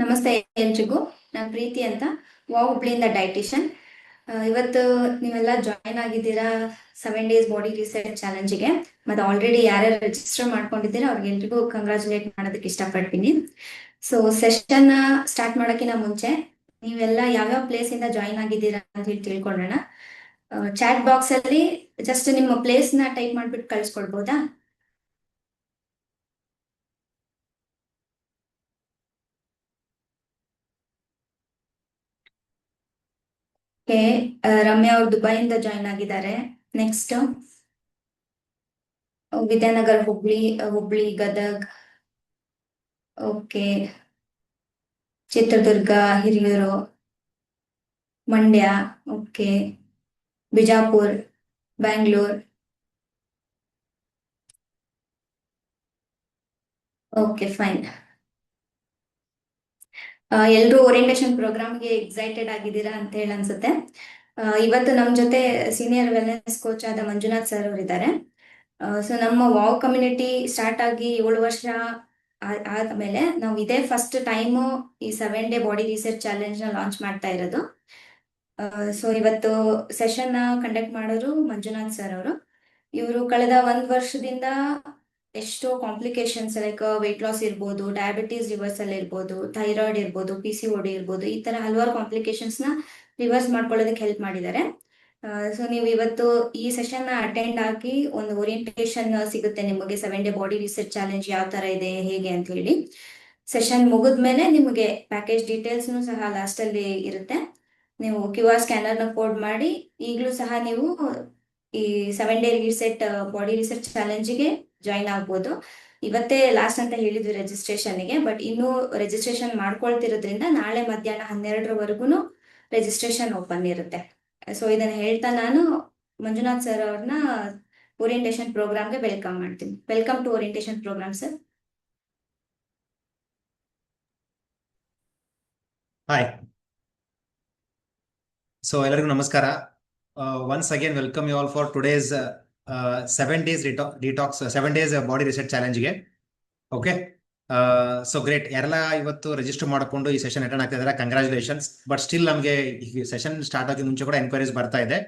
ನಮಸ್ತೆ ಎಲ್ರಿಗೂ. ನಾನು ಪ್ರೀತಿ ಅಂತ, ಹುಬ್ಳಿಯಿಂದ ಡೈಟಿಷಿಯನ್. ಇವತ್ತು ನೀವೆಲ್ಲ ಜಾಯಿನ್ ಆಗಿದ್ದೀರಾ 7 days ಬಾಡಿ ರಿಸೆಟ್ ಚಾಲೆಂಜಿಗೆ. ಮತ್ತೆ ಆಲ್ರೆಡಿ ಯಾರ್ಯಾರು ರಿಜಿಸ್ಟರ್ ಮಾಡ್ಕೊಂಡಿದ್ದೀರಾ ಅವ್ರಿಗೆಲ್ರಿಗೂ ಕಂಗ್ರಾಚುಲೇಟ್ ಮಾಡೋದಕ್ಕೆ ಇಷ್ಟಪಡ್ತೀನಿ. ಸೊ ಸೆಷನ್ ಸ್ಟಾರ್ಟ್ ಮಾಡೋಕ್ಕಿಂತ ಮುಂಚೆ ನೀವೆಲ್ಲ ಯಾವ್ಯಾವ ಪ್ಲೇಸ್ ಇಂದ ಜಾಯಿನ್ ಆಗಿದ್ದೀರಾ ಅಂತ ಹೇಳಿ ತಿಳ್ಕೊಳ್ಳೋಣ. ಚಾಟ್ ಬಾಕ್ಸ್ ಅಲ್ಲಿ ಜಸ್ಟ್ ನಿಮ್ಮ ಪ್ಲೇಸ್ ನ ಟೈಪ್ ಮಾಡ್ಬಿಟ್ಟು ಕಳ್ಸ್ಕೊಡ್ಬೋದಾ? ಓಕೆ, ರಮ್ಯಾ ಅವ್ರು ದುಬೈಯಿಂದ ಜಾಯಿನ್ ಆಗಿದ್ದಾರೆ. Next Vidyanagar, Hubli, Gadag. Okay, Chitradurga, Hiriyur, Mandya. Okay, Bijapur, Bangalore. Okay, fine. ಎಲ್ರೂ ಓರಿಯಂಟೇಶನ್ ಪ್ರೋಗ್ರಾಮ್ಗೆ ಎಕ್ಸೈಟೆಡ್ ಆಗಿದ್ದೀರಾ ಅಂತ ಹೇಳಿ ಅನ್ಸುತ್ತೆ. ಇವತ್ತು ನಮ್ಮ ಜೊತೆ ಸೀನಿಯರ್ ವೆಲ್ನೆಸ್ ಕೋಚ್ ಆದ ಮಂಜುನಾಥ್ ಸರ್ ಅವರು ಇದ್ದಾರೆ. ಸೊ ನಮ್ಮ ವಾವ್ ಕಮ್ಯುನಿಟಿ ಸ್ಟಾರ್ಟ್ ಆಗಿ 7 ವರ್ಷ ಆದ್ಮೇಲೆ ನಾವು ಇದೇ ಫಸ್ಟ್ ಟೈಮು ಈ 7 day ಬಾಡಿ ರಿಸರ್ಚ್ ಚಾಲೆಂಜ್ ನ ಲಾಂಚ್ ಮಾಡ್ತಾ ಇರೋದು. ಸೊ ಇವತ್ತು ಸೆಷನ್ ಕಂಡಕ್ಟ್ ಮಾಡೋರು ಮಂಜುನಾಥ್ ಸರ್ ಅವರು. ಇವರು ಕಳೆದ 1 ವರ್ಷದಿಂದ ಎಷ್ಟೋ ಕಾಂಪ್ಲಿಕೇಶನ್ಸ್ ಲೈಕ್ ವೆಯ್ಟ್ ಲಾಸ್ ಇರ್ಬೋದು, ಡಯಾಬಿಟೀಸ್ ರಿವರ್ಸಲ್ ಇರ್ಬೋದು, ಥೈರಾಯ್ಡ್ ಇರ್ಬೋದು, PCOD ಇರ್ಬೋದು, ಈ ತರ ಹಲವಾರು ಕಾಂಪ್ಲಿಕೇಶನ್ಸ್ ನ ರಿವರ್ಸ್ ಮಾಡ್ಕೊಳ್ಳೋದಕ್ಕೆ ಹೆಲ್ಪ್ ಮಾಡಿದ್ದಾರೆ. ಸೊ ನೀವು ಇವತ್ತು ಈ ಸೆಷನ್ ನ ಅಟೆಂಡ್ ಆಗಿ ಒಂದು ಓರಿಯಂಟೇಶನ್ ಸಿಗುತ್ತೆ ನಿಮಗೆ 7 day ಬಾಡಿ ರಿಸರ್ಚ್ ಚಾಲೆಂಜ್ ಯಾವ ತರ ಇದೆ ಹೇಗೆ ಅಂತ ಹೇಳಿ. ಸೆಷನ್ ಮುಗಿದ್ಮೇಲೆ ನಿಮಗೆ ಪ್ಯಾಕೇಜ್ ಡೀಟೇಲ್ಸ್ ಸಹ ಲಾಸ್ಟ್ ಅಲ್ಲಿ ಇರುತ್ತೆ. ನೀವು QR ಸ್ಕ್ಯಾನರ್ ನ ಕೋಡ್ ಮಾಡಿ ಈಗಲೂ ಸಹ ನೀವು ಈ 7 day ರಿಸೆಟ್ ಬಾಡಿ ರಿಸರ್ಚ್ ಚಾಲೆಂಜಿಗೆ ಜಾಯಿನ್ ಆಗ್ಬೋದು. ಇವತ್ತೇ ಲಾಸ್ಟ್ ಅಂತ ಹೇಳಿದ್ವಿ ರಿಜಿಸ್ಟ್ರೇಷನ್ಗೆ, ಬಟ್ ಇನ್ನೂ ರಿಜಿಸ್ಟ್ರೇಷನ್ ಮಾಡ್ಕೊಳ್ತಿರೋದ್ರಿಂದ ನಾಳೆ ಮಧ್ಯಾಹ್ನ 12 ರಿಜಿಸ್ಟ್ರೇಷನ್ ಓಪನ್ ಇರುತ್ತೆ. ಸೊ ಇದನ್ನ ಹೇಳ್ತಾ ನಾನು ಮಂಜುನಾಥ್ ಸರ್ ಅವ್ರನ್ನ ಓರಿಯಂಟೇಶನ್ ಪ್ರೋಗ್ರಾಮ್ಗೆ ವೆಲ್ಕಮ್ ಮಾಡ್ತೀನಿ. Welcome to orientation programme sir. Hi. So ಎಲ್ಲರಿಗೂ ನಮಸ್ಕಾರ. Once again welcome you all for today's 7 days detox 7 days body reset ಚಾಲೆಂಜ್ಗೆ. Okay, so great. ಯಾರೆಲ್ಲ ಇವತ್ತು ರಿಜಿಸ್ಟರ್ ಮಾಡಿಕೊಂಡು ಈ ಸೆಷನ್ ಅಟೆಂಡ್ ಆಗ್ತಾ ಇದ್ದಾರೆ, ಕಂಗ್ರಾಚುಲೇಷನ್ಸ್. ಬಟ್ ಸ್ಟಿಲ್ ನಮಗೆ ಈ ಸೆಷನ್ ಸ್ಟಾರ್ಟ್ ಆಗಿ ಮುಂಚೆ ಕೂಡ ಎನ್ಕ್ವೈರೀಸ್ ಬರ್ತಾ ಇದೆ.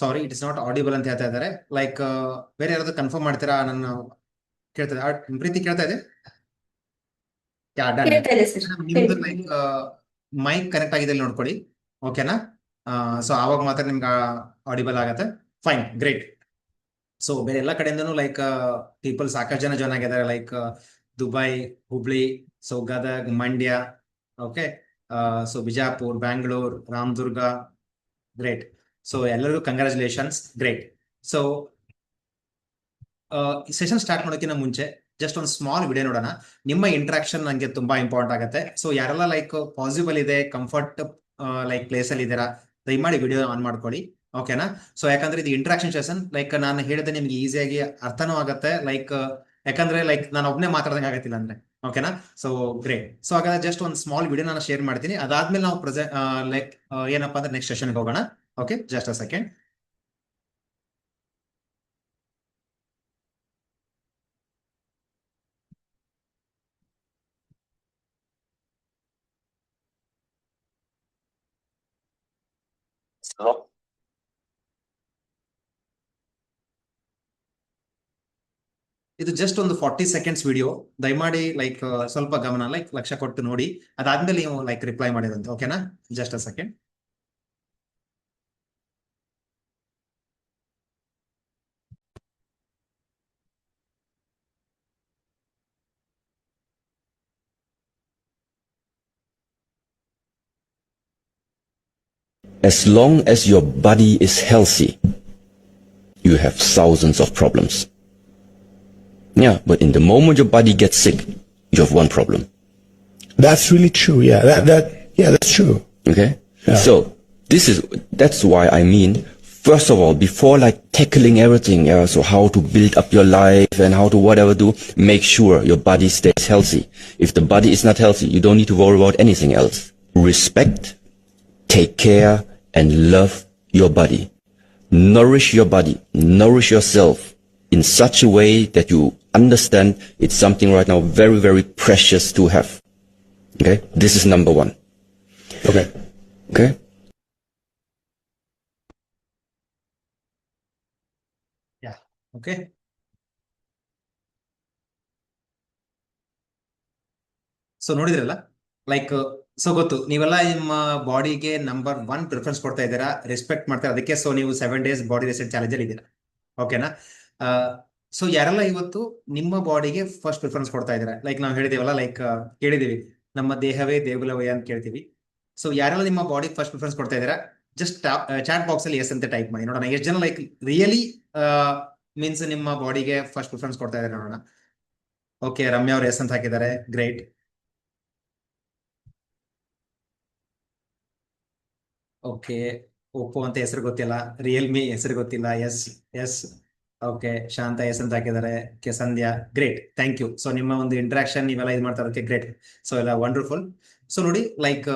ಸಾರಿ, ಇಟ್ ಇಸ್ ನಾಟ್ ಆಡಿಬಲ್ ಅಂತ ಹೇಳ್ತಾ ಇದ್ದಾರೆ. ಲೈಕ್ ಬೇರೆ ಯಾರಾದ್ರೂ ಕನ್ಫರ್ಮ್ ಮಾಡ್ತೀರಾ? ನನ್ನ ಕೇಳ್ತಾ ಇದೆ, ಪ್ರೀತಿ ಕೇಳ್ತಾ ಇದೆ. ನಿಮ್ದು ಲೈಕ್ ಮೈಕ್ ಕನೆಕ್ಟ್ ಆಗಿದೆ ನೋಡ್ಕೊಳ್ಳಿ, ಓಕೆನಾ? ಸೊ ಆವಾಗ ಮಾತ್ರ ನಿಮ್ಗೆ ಆಡಿಬಲ್ ಆಗತ್ತೆ. Fine, great. ಸೊ ಬೇರೆ ಎಲ್ಲ ಕಡೆಯಿಂದನೂ ಲೈಕ್ ಪೀಪಲ್ ಸಾಕಷ್ಟು ಜನ ಜಾಯ್ನ್ ಆಗಿದ್ದಾರೆ, like Dubai, Hubli, so Gadag, Mandya, okay, so Bijapur, Bangalore, Ramadurga. Great. So ಎಲ್ಲರಿಗೂ congratulations. Great. So session start ಮಾಡೋಕ್ಕಿಂತ ಮುಂಚೆ ಜಸ್ಟ್ ಒಂದು ಸ್ಮಾಲ್ ವಿಡಿಯೋ ನೋಡೋಣ. ನಿಮ್ಮ ಇಂಟ್ರಾಕ್ಷನ್ ನನಗೆ ತುಂಬಾ ಇಂಪಾರ್ಟೆಂಟ್ ಆಗುತ್ತೆ. ಸೊ ಯಾರೆಲ್ಲ ಲೈಕ್ ಪಾಸಿಬಲ್ ಇದೆ, ಕಂಫರ್ಟ್ ಲೈಕ್ ಪ್ಲೇಸ್ ಅಲ್ಲಿ ಇದ್ದೀರಾ, ದಯಮಾಡಿ ವಿಡಿಯೋ ಆನ್ ಮಾಡ್ಕೊಳ್ಳಿ, ಓಕೆನಾ? ಸೊ ಯಾಕಂದ್ರೆ ಇದು ಇಂಟ್ರಾಕ್ಷನ್ ಸೆಷನ್. ಲೈಕ್ ನಾನು ಹೇಳಿದ್ರೆ ನಿಮ್ಗೆ ಈಸಿಯಾಗಿ ಅರ್ಥನೂ ಆಗುತ್ತೆ, ಲೈಕ್ ಯಾಕಂದ್ರೆ ಲೈಕ್ ನಾನು ಒಬ್ಬನೇ ಮಾತಾಡ್ದಂಗೆ ಆಗತ್ತಿಲ್ಲ ಅಂದ್ರೆ, ಓಕೆನಾ? So great. ಸೊ ಹಾಗಾದ್ರೆ ಜಸ್ಟ್ ಒಂದು ಸ್ಮಾಲ್ ವಿಡಿಯೋ ನಾನು ಶೇರ್ ಮಾಡ್ತೀನಿ. ಅದಾದ್ಮೇಲೆ ನಾವು ಲೈಕ್ ಏನಪ್ಪಾ ಅಂದ್ರೆ ನೆಕ್ಸ್ಟ್ ಸೆಷನ್ಗೆ ಹೋಗೋಣ. Okay, just a second. ಇದು ಜಸ್ಟ್ ಒಂದು 40 seconds ವಿಡಿಯೋ. ದಯಮಾಡಿ ಲೈಕ್ ಸ್ವಲ್ಪ ಗಮನ, ಲೈಕ್ ಲಕ್ಷ್ಯ ಕೊಟ್ಟು ನೋಡಿ. ಅದಾದ್ಮೇಲೆ ನೀವು ಲೈಕ್ ರಿಪ್ಲೈ ಮಾಡಿದಂತೆ, ಓಕೆನಾ? Just a second. As long as your body is healthy, you have thousands of problems. Yeah, but in the moment your body gets sick, you have one problem. That's really true. Yeah, that's true. Okay? Yeah. So, that's why I mean, first of all, before like tackling everything, so how to build up your life and how to whatever do, make sure your body stays healthy. If the body is not healthy, you don't need to worry about anything else. Respect, take care, and love your body. Nourish your body, nourish yourself in such a way that you understand it's something right now very, very precious to have. Okay, this is number one. Okay. Okay. Yeah. Okay. So ನೋಡಿದ್ರಲ್ಲ, like so ಗೊತ್ತು ನೀವೆಲ್ಲ ನಿಮ್ಮ ಬಾಡಿಗೆ number 1 preference ಕೊಡ್ತಾ ಇದ್ದೀರಾ, respect ಮಾಡ್ತಾರೆ ಅದಕ್ಕೆ. So ನೀವು 7 days ಬಾಡಿ ರಿಸೆಟ್ ಚಾಲೆಂಜ್ ಅಲ್ಲಿ ಇದ್ದೀರಾ, ಓಕೆನಾ? ಸೊ ಯಾರೆಲ್ಲ ಇವತ್ತು ನಿಮ್ಮ ಬಾಡಿಗೆ ಫಸ್ಟ್ ಪ್ರಿಫರೆನ್ಸ್ ಕೊಡ್ತಾ ಇದ್ದೀರಾ, ಲೈಕ್ ನಾವು ಹೇಳಿದೀವಲ್ಲ, ಲೈಕ್ ಕೇಳಿದೀವಿ ನಮ್ಮ ದೇಹವೇ ದೇಗುಲವೇ ಅಂತ ಕೇಳ್ತೀವಿ. ಸೊ ಯಾರೆಲ್ಲ ನಿಮ್ಮ ಬಾಡಿ ಫಸ್ಟ್ ಪ್ರಿಫರೆನ್ಸ್ ಕೊಡ್ತಾ ಇದ್ದೀರಾ, ಜಸ್ಟ್ ಚಾಟ್ ಬಾಕ್ಸ್ ಅಲ್ಲಿ ಎಸ್ ಅಂತ ಟೈಪ್ ಮಾಡಿ ನೋಡೋಣ ಎಷ್ಟು ಜನ ಲೈಕ್ ರಿಯಲಿ ಮೀನ್ಸ್ ನಿಮ್ಮ ಬಾಡಿಗೆ ಫಸ್ಟ್ ಪ್ರಿಫರೆನ್ಸ್ ಕೊಡ್ತಾ ಇದ್ದಾರೆ ನೋಡೋಣ. ಓಕೆ, ರಮ್ಯಾ ಅವ್ರು ಎಸ್ ಅಂತ ಹಾಕಿದ್ದಾರೆ, ಗ್ರೇಟ್. ಓಕೆ, ಒಪ್ಪೋ ಅಂತ ಹೆಸರು ಗೊತ್ತಿಲ್ಲ, ರಿಯಲ್ಮಿ ಹೆಸರು ಗೊತ್ತಿಲ್ಲ, yes yes. Okay, Shanta S ಅಂತ ಹಾಕಿದ್ದಾರೆ, K Sandhya, great, thank you. So ನಿಮ್ಮ ಒಂದು ಇಂಟ್ರಾಕ್ಷನ್ ನೀವೆಲ್ಲ ಇದು ಮಾಡ್ತಾ ಇರೋದಕ್ಕೆ ಗ್ರೇಟ್. ಸೊ ಎಲ್ಲ ವಂಡರ್ಫುಲ್. ಸೊ ನೋಡಿ, ಲೈಕ್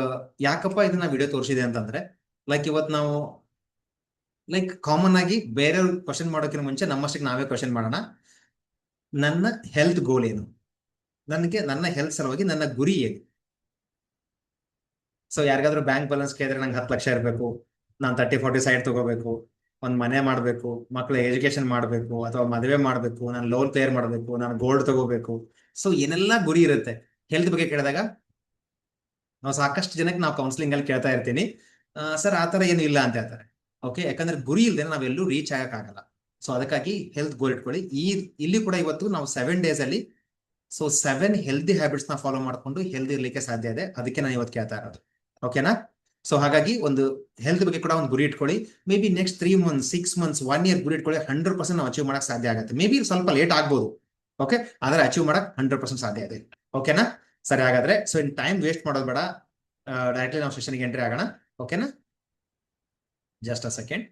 ಯಾಕಪ್ಪ ಇದನ್ನ ವಿಡಿಯೋ ತೋರಿಸಿದೆ ಅಂತಂದ್ರೆ, ಲೈಕ್ ಇವತ್ತು ನಾವು ಲೈಕ್ ಕಾಮನ್ ಆಗಿ ಬೇರೆಯವ್ರು ಕ್ವಶನ್ ಮಾಡೋಕ್ಕಿಂತ ಮುಂಚೆ ನಮ್ಮಷ್ಟಕ್ಕೆ ನಾವೇ ಕ್ವಶನ್ ಮಾಡೋಣ. ನನ್ನ ಹೆಲ್ತ್ ಗೋಲ್ ಏನು, ನನ್ನ ಹೆಲ್ತ್ ಸಲುವಾಗಿ ನನ್ನ ಗುರಿ ಏನು? ಸೊ ಯಾರಿಗಾದ್ರೂ ಬ್ಯಾಂಕ್ ಬ್ಯಾಲೆನ್ಸ್ ಕೇಳಿದ್ರೆ ನಂಗೆ 10 ಲಕ್ಷ ಇರಬೇಕು, ನಾನು 30-40 ಸೈಡ್ ತಗೋಬೇಕು, ಒಂದು ಮನೆ ಮಾಡಬೇಕು, ಮಕ್ಕಳ ಎಜುಕೇಶನ್ ಮಾಡಬೇಕು, ಅಥವಾ ಮದುವೆ ಮಾಡಬೇಕು, ನಾನು ಲೋನ್ ಕ್ಲಿಯರ್ ಮಾಡಬೇಕು, ನಾನು ಗೋಲ್ಡ್ ತಗೋಬೇಕು. ಸೊ ಏನೆಲ್ಲ ಗುರಿ ಇರುತ್ತೆ. ಹೆಲ್ತ್ ಬಗ್ಗೆ ಕೇಳಿದಾಗ ನಾವು ಸಾಕಷ್ಟು ಜನಕ್ಕೆ ನಾವು ಕೌನ್ಸಿಲಿಂಗ್ ಅಲ್ಲಿ ಕೇಳ್ತಾ ಇರ್ತೀನಿ, ಸರ್ ಆ ಥರ ಏನು ಇಲ್ಲ ಅಂತ ಹೇಳ್ತಾರೆ. ಓಕೆ, ಯಾಕಂದ್ರೆ ಗುರಿ ಇಲ್ಲದೆ ನಾವೆಲ್ಲೂ ರೀಚ್ ಆಗಕ್ಕಾಗಲ್ಲ. ಸೊ ಅದಕ್ಕಾಗಿ ಹೆಲ್ತ್ ಗೋಲ್ ಇಟ್ಕೊಳ್ಳಿ. ಇಲ್ಲಿ ಕೂಡ ಇವತ್ತು ನಾವು 7 days ಅಲ್ಲಿ 7 ಹೆಲ್ದಿ ಹ್ಯಾಬಿಟ್ಸ್ ನ ಫಾಲೋ ಮಾಡ್ಕೊಂಡು ಹೆಲ್ದಿ ಇರ್ಲಿಕ್ಕೆ ಸಾಧ್ಯ ಇದೆ. ಅದಕ್ಕೆ ನಾನು ಇವತ್ತು ಕೇಳ್ತಾ ಇರೋದು, ಓಕೆನಾ? ಸೊ ಹಾಗಾಗಿ ಒಂದು ಹೆಲ್ತ್ ಬಗ್ಗೆ ಕೂಡ ಒಂದು ಗುರಿ ಇಟ್ಕೊಳ್ಳಿ. May be next 3 months 6 months 1 year ಗುರಿ ಇಟ್ಕೊಳ್ಳಿ. 100% ನಾವು ಅಚೀವ್ ಮಾಡಕ್ ಸಾಧ್ಯ ಆಗುತ್ತೆ. ಮೇ ಬಿ ಸ್ವಲ್ಪ ಲೇಟ್ ಆಗ್ಬೋದು, ಓಕೆ, ಆದ್ರೆ ಅಚೀವ್ ಮಾಡಕ್ 100% ಸಾಧ್ಯ ಇದೆ, ಓಕೆನಾ? ಸರಿ, ಹಾಗಾದ್ರೆ ಸೊ ಇನ್ ಟೈಮ್ ವೇಸ್ಟ್ ಮಾಡೋದು ಬೇಡ, ಡೈರೆಕ್ಟ್ಲಿ ನಾವು ಸೆಷನ್ಗೆ ಎಂಟ್ರಿ ಆಗೋಣ, ಓಕೆನಾ? Just a second.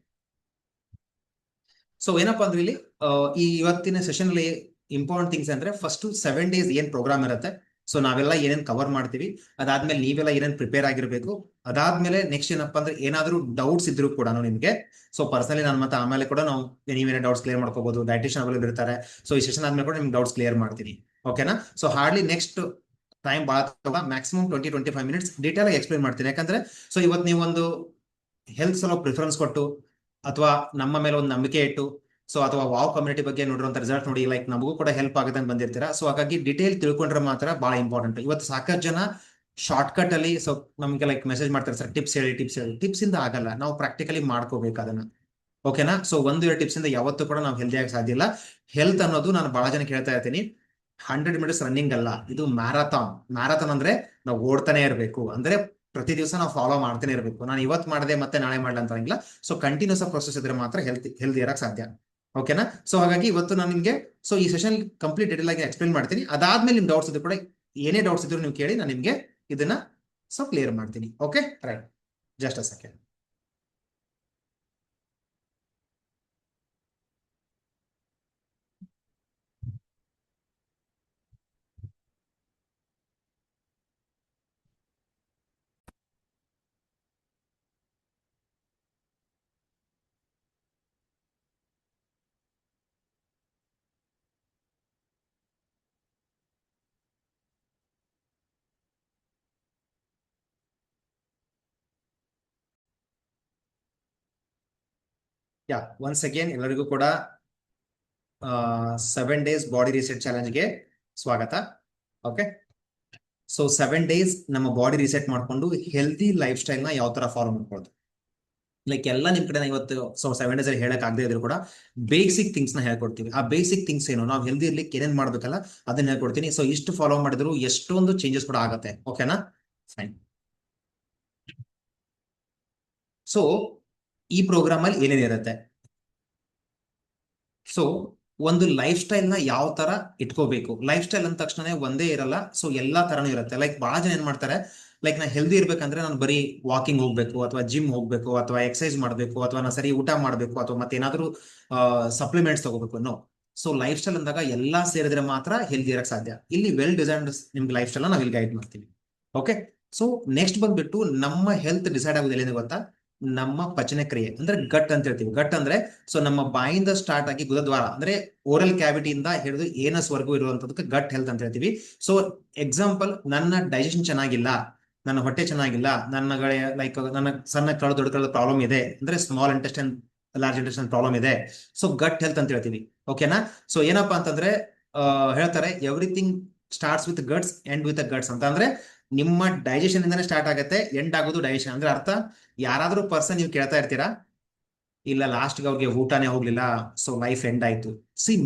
ಸೊ ಏನಪ್ಪಾ ಅಂದ್ರೆ ಇಲ್ಲಿ ಈ ಇವತ್ತಿನ ಸೆಷನ್ ಅಲ್ಲಿ ಇಂಪಾರ್ಟೆಂಟ್ ಥಿಂಗ್ಸ್ ಅಂದ್ರೆ, ಫಸ್ಟ್ 7 days ಏನ್ ಪ್ರೋಗ್ರಾಮ್ ಇರುತ್ತೆ, ಸೊ ನಾವೆಲ್ಲ ಏನೇನ್ ಕವರ್ ಮಾಡ್ತೀವಿ, ಅದಾದ್ಮೇಲೆ ನೀವೆಲ್ಲ ಏನೇನ್ ಪ್ರಿಪೇರ್ ಆಗಿರ್ಬೇಕು, ಅದಾದ್ಮೇಲೆ ನೆಕ್ಸ್ಟ್ ಏನಪ್ಪಾ ಅಂದ್ರೆ ಏನಾದ್ರೂ ಡೌಟ್ಸ್ ಇದ್ರು ಕೂಡ ನಿಮ್ಗೆ, ಸೊ ಪರ್ಸನಲಿ ನಾನು ಮತ್ತೆ ಆಮೇಲೆ ಕೂಡ ನಾವು ನೀವೇನೇ ಡೌಟ್ಸ್ ಕ್ಲಿಯರ್ ಮಾಡ್ಕೋಬಹುದು, ಡೈಟಿಷಿಯನ್ ಅವೈಲೇಬಲ್ ಇರ್ತಾರೆ. ಸೊ ಈ ಸೆಷನ್ ಆದ್ಮೇಲೆ ಕೂಡ ನಿಮ್ಗೆ ಡೌಟ್ಸ್ ಕ್ಲಿಯರ್ ಮಾಡ್ತೀನಿ, ಓಕೆನಾ? ಸೊ ಹಾರ್ಡ್ಲಿ ನೆಕ್ಸ್ಟ್ ಟೈಮ್ ಭಾಳ ಮ್ಯಾಕ್ಸಿಮಮ್ 20-25 minutes ಡೀಟೇಲ್ ಆಗಿ ಎಕ್ಸ್ಪ್ಲೇನ್ ಮಾಡ್ತೀನಿ. ಯಾಕಂದ್ರೆ ಸೊ ಇವತ್ತು ನೀವು ಒಂದು ಹೆಲ್ತ್ ಸಲ ಪ್ರಿಫರೆನ್ಸ್ ಕೊಟ್ಟು, ಅಥವಾ ನಮ್ಮ ಮೇಲೆ ಒಂದು ನಂಬಿಕೆ ಇಟ್ಟು, ಸೊ ಅಥವಾ ವಾವ್ ಕಮ್ಯುನಿಟಿ ಬಗ್ಗೆ ನೋಡಿರುವಂತ ರಿಸಲ್ಟ್ ನೋಡಿ ಲೈಕ್ ನಮಗೂ ಕೂಡ ಹೆಲ್ಪ್ ಆಗುತ್ತೆ ಅಂತ ಬಂದಿರ್ತೀರಾ. ಸೊ ಹಾಗಾಗಿ ಡೀಟೇಲ್ ತಿಳ್ಕೊಂಡ್ರೆ ಮಾತ್ರ ಬಹಳ ಇಂಪಾರ್ಟೆಂಟ್. ಇವತ್ತು ಸಾಕಷ್ಟು ಜನ ಶಾರ್ಟ್ ಕಟ್ ಅಲ್ಲಿ ಸೊ ನಮ್ಗೆ ಲೈಕ್ ಮೆಸೇಜ್ ಮಾಡ್ತಾರೆ, ಸರ್ ಟಿಪ್ಸ್ ಹೇಳಿ, ಟಿಪ್ಸ್ ಇಂದ ಆಗಲ್ಲ, ನಾವು ಪ್ರಾಕ್ಟಿಕಲಿ ಮಾಡ್ಕೋಬೇಕು ಅದನ್ನ, ಓಕೆನಾ? ಸೊ 1-2 ಟಿಪ್ಸ್ ಇಂದ ಯಾವತ್ತೂ ಕೂಡ ನಾವು ಹೆಲ್ದಿ ಆಗಿ ಸಾಧ್ಯ ಇಲ್ಲ. ಹೆಲ್ತ್ ಅನ್ನೋದು ನಾನು ಬಹಳ ಜನ ಹೇಳ್ತಾ ಇರ್ತೀನಿ, 100 minutes ರನ್ನಿಂಗ್ ಅಲ್ಲ, ಇದು ಮ್ಯಾರಥಾನ್ ಅಂದ್ರೆ ನಾವು ಓಡ್ತಾನೆ ಇರಬೇಕು. ಅಂದ್ರೆ ಪ್ರತಿ ದಿವಸ ನಾವು ಫಾಲೋ ಮಾಡ್ತಾನೆ ಇರಬೇಕು. ನಾನು ಇವತ್ತು ಮಾಡಿದೆ ಮತ್ತೆ ನಾಳೆ ಮಾಡಲ್ಲ ಅಂತ ಇಲ್ಲ. ಸೊ ಕಂಟಿನ್ಯೂಸ್ ಪ್ರೊಸೆಸ್ ಇದ್ರೆ ಮಾತ್ರ ಹೆಲ್ದಿ ಇರಕ್ ಸಾಧ್ಯ, ಓಕೆನಾ? ಸೊ ಹಾಗಾಗಿ ಇವತ್ತು ನಾನು ನಿಮ್ಗೆ ಸೊ ಈ ಸೆಷನ್ ಕಂಪ್ಲೀಟ್ ಡೀಟೇಲ್ ಆಗಿ ಎಕ್ಸ್ಪ್ಲೇನ್ ಮಾಡ್ತೀನಿ. ಅದಾದ್ಮೇಲೆ ನಿಮ್ ಡೌಟ್ಸ್ ಇದ್ರು ಕೂಡ, ಏನೇ ಡೌಟ್ಸ್ ಇದ್ರು ನೀವು ಕೇಳಿ, ನಾನು ನಿಮ್ಗೆ ಇದನ್ನ ಸೊ ಕ್ಲಿಯರ್ ಮಾಡ್ತೀನಿ, okay? Right, just a second. Yeah, once again ಎಲ್ಲರಿಗೂ ಕೂಡ 7 days ಬಾಡಿ ರಿಸೆಟ್ ಚಾಲೆಂಜ್ಗೆ ಸ್ವಾಗತ, ಓಕೆ? ಸೊ 7 days ನಮ್ಮ ಬಾಡಿ ರಿಸೆಟ್ ಮಾಡ್ಕೊಂಡು ಹೆಲ್ದಿ ಲೈಫ್ ಸ್ಟೈಲ್ ನ ಯಾವ ತರ ಫಾಲೋ ಮಾಡ್ಕೊಳ್ಳೋದು, ಲೈಕ್ ಎಲ್ಲ ನಿಮ್ ಕಡೆ ಇವತ್ತು ಸೊ 7 days ಅಲ್ಲಿ ಹೇಳಕ್ ಆಗದೆ ಇದ್ರು ಕೂಡ ಬೇಸಿಕ್ ಥಿಂಗ್ಸ್ ನ ಹೇಳ್ಕೊಡ್ತೀವಿ. ಆ ಬೇಸಿಕ್ ಥಿಂಗ್ಸ್ ಏನು, ನಾವು ಹೆಲ್ದಿ ಇರ್ಲಿಕ್ಕೆ ಏನೇನ್ ಮಾಡ್ಬೇಕಲ್ಲ ಅದನ್ನ ಹೇಳ್ಕೊಡ್ತೀನಿ. ಸೊ ಇಷ್ಟು ಫಾಲೋ ಮಾಡಿದ್ರು ಎಷ್ಟೊಂದು ಚೇಂಜಸ್ ಕೂಡ ಆಗತ್ತೆ, ಓಕೆನಾ? ಫೈನ್. ಸೊ ಈ ಪ್ರೋಗ್ರಾಮ್ ಅಲ್ಲಿ ಏನೇನಿರುತ್ತೆ, ಸೊ ಒಂದು ಲೈಫ್ ಸ್ಟೈಲ್ ನ ಯಾವ ತರ ಇಟ್ಕೋಬೇಕು. ಲೈಫ್ ಸ್ಟೈಲ್ ಅಂದ ತಕ್ಷಣ ಒಂದೇ ಇರಲ್ಲ, ಸೊ ಎಲ್ಲಾ ತರನೂ ಇರುತ್ತೆ. ಲೈಕ್ ಬಹಳ ಜನ ಏನ್ ಮಾಡ್ತಾರೆ, ಲೈಕ್ ನಾ ಹೆಲ್ದಿ ಇರ್ಬೇಕಂದ್ರೆ ನಾನು ಬರೀ ವಾಕಿಂಗ್ ಹೋಗ್ಬೇಕು, ಅಥವಾ ಜಿಮ್ ಹೋಗ್ಬೇಕು, ಅಥವಾ ಎಕ್ಸರ್ಸೈಸ್ ಮಾಡ್ಬೇಕು, ಅಥವಾ ನಾ ಸರಿ ಊಟ ಮಾಡ್ಬೇಕು, ಅಥವಾ ಮತ್ತೆ ಏನಾದ್ರೂ ಸಪ್ಲಿಮೆಂಟ್ಸ್ ತಗೋಬೇಕು. ನೋ, ಸೊ ಲೈಫ್ ಸ್ಟೈಲ್ ಅಂದಾಗ ಎಲ್ಲಾ ಸೇರಿದ್ರೆ ಮಾತ್ರ ಹೆಲ್ದಿ ಇರಕ್ ಸಾಧ್ಯ. ಇಲ್ಲಿ ವೆಲ್ ಡಿಸೈನ್ಡ್ ನಿಮ್ಗೆ ಲೈಫ್ ಸ್ಟೈಲ್ ನಾವ್ ಇಲ್ಲಿ ಗೈಡ್ ಮಾಡ್ತೀವಿ, ಓಕೆ? ಸೊ ನೆಕ್ಸ್ಟ್ ಬಂದ್ಬಿಟ್ಟು ನಮ್ಮ ಹೆಲ್ತ್ ಡಿಸೈಡ್ ಆಗೋದು ಎಲ್ಲಿಂದ ಗೊತ್ತಾ, ನಮ್ಮ ಪಚನ ಕ್ರಿಯೆ ಅಂದ್ರೆ ಗಟ್ ಅಂತ ಹೇಳ್ತೀವಿ. ಗಟ್ ಅಂದ್ರೆ ಸೊ ನಮ್ಮ ಬಾಯಿಂದ ಸ್ಟಾರ್ಟ್ ಆಗಿ ಗುದದ್ವಾರ ಅಂದ್ರೆ ಓರಲ್ ಕ್ಯಾವಿಟಿಯಿಂದ ಹಿಡಿದು ಏನಸ್ ವರ್ಗೂ ಇರುವಂತದಕ್ಕೆ ಗಟ್ ಹೆಲ್ತ್ ಅಂತ ಹೇಳ್ತೀವಿ. ಸೊ ಎಕ್ಸಾಂಪಲ್, ನನ್ನ ಡೈಜೆಷನ್ ಚೆನ್ನಾಗಿಲ್ಲ, ನನ್ನ ಹೊಟ್ಟೆ ಚೆನ್ನಾಗಿಲ್ಲ, ನನ್ನ ಸಣ್ಣ ಕರಳು ದೊಡ್ಡ ಕರಳು ಪ್ರಾಬ್ಲಮ್ ಇದೆ ಅಂದ್ರೆ small intestine large intestine problem ಇದೆ. ಸೊ ಗಟ್ ಹೆಲ್ತ್ ಅಂತ ಹೇಳ್ತೀವಿ. ಓಕೆನಾ? ಸೊ ಏನಪ್ಪಾ ಅಂತಂದ್ರೆ ಹೇಳ್ತಾರೆ everything starts with guts end with guts ಅಂತ. ಅಂದ್ರೆ ನಿಮ್ಮ ಡೈಜೆಷನ್ ಇಂದಾನೆ ಸ್ಟಾರ್ಟ್ ಆಗುತ್ತೆ, ಎಂಡ್ ಆಗೋದು ಡೈಜೆಷನ್. ಅಂದ್ರೆ ಅರ್ಥ, ಯಾರಾದ್ರೂ ಪರ್ಸನ್ ನೀವು ಕೇಳ್ತಾ ಇರ್ತೀರಾ, ಇಲ್ಲ ಲಾಸ್ಟ್ಗೆ ಅವ್ರಿಗೆ ಊಟನೇ ಹೋಗ್ಲಿಲ್ಲ ಸೊ ಲೈಫ್ ಎಂಡ್ ಆಯ್ತು.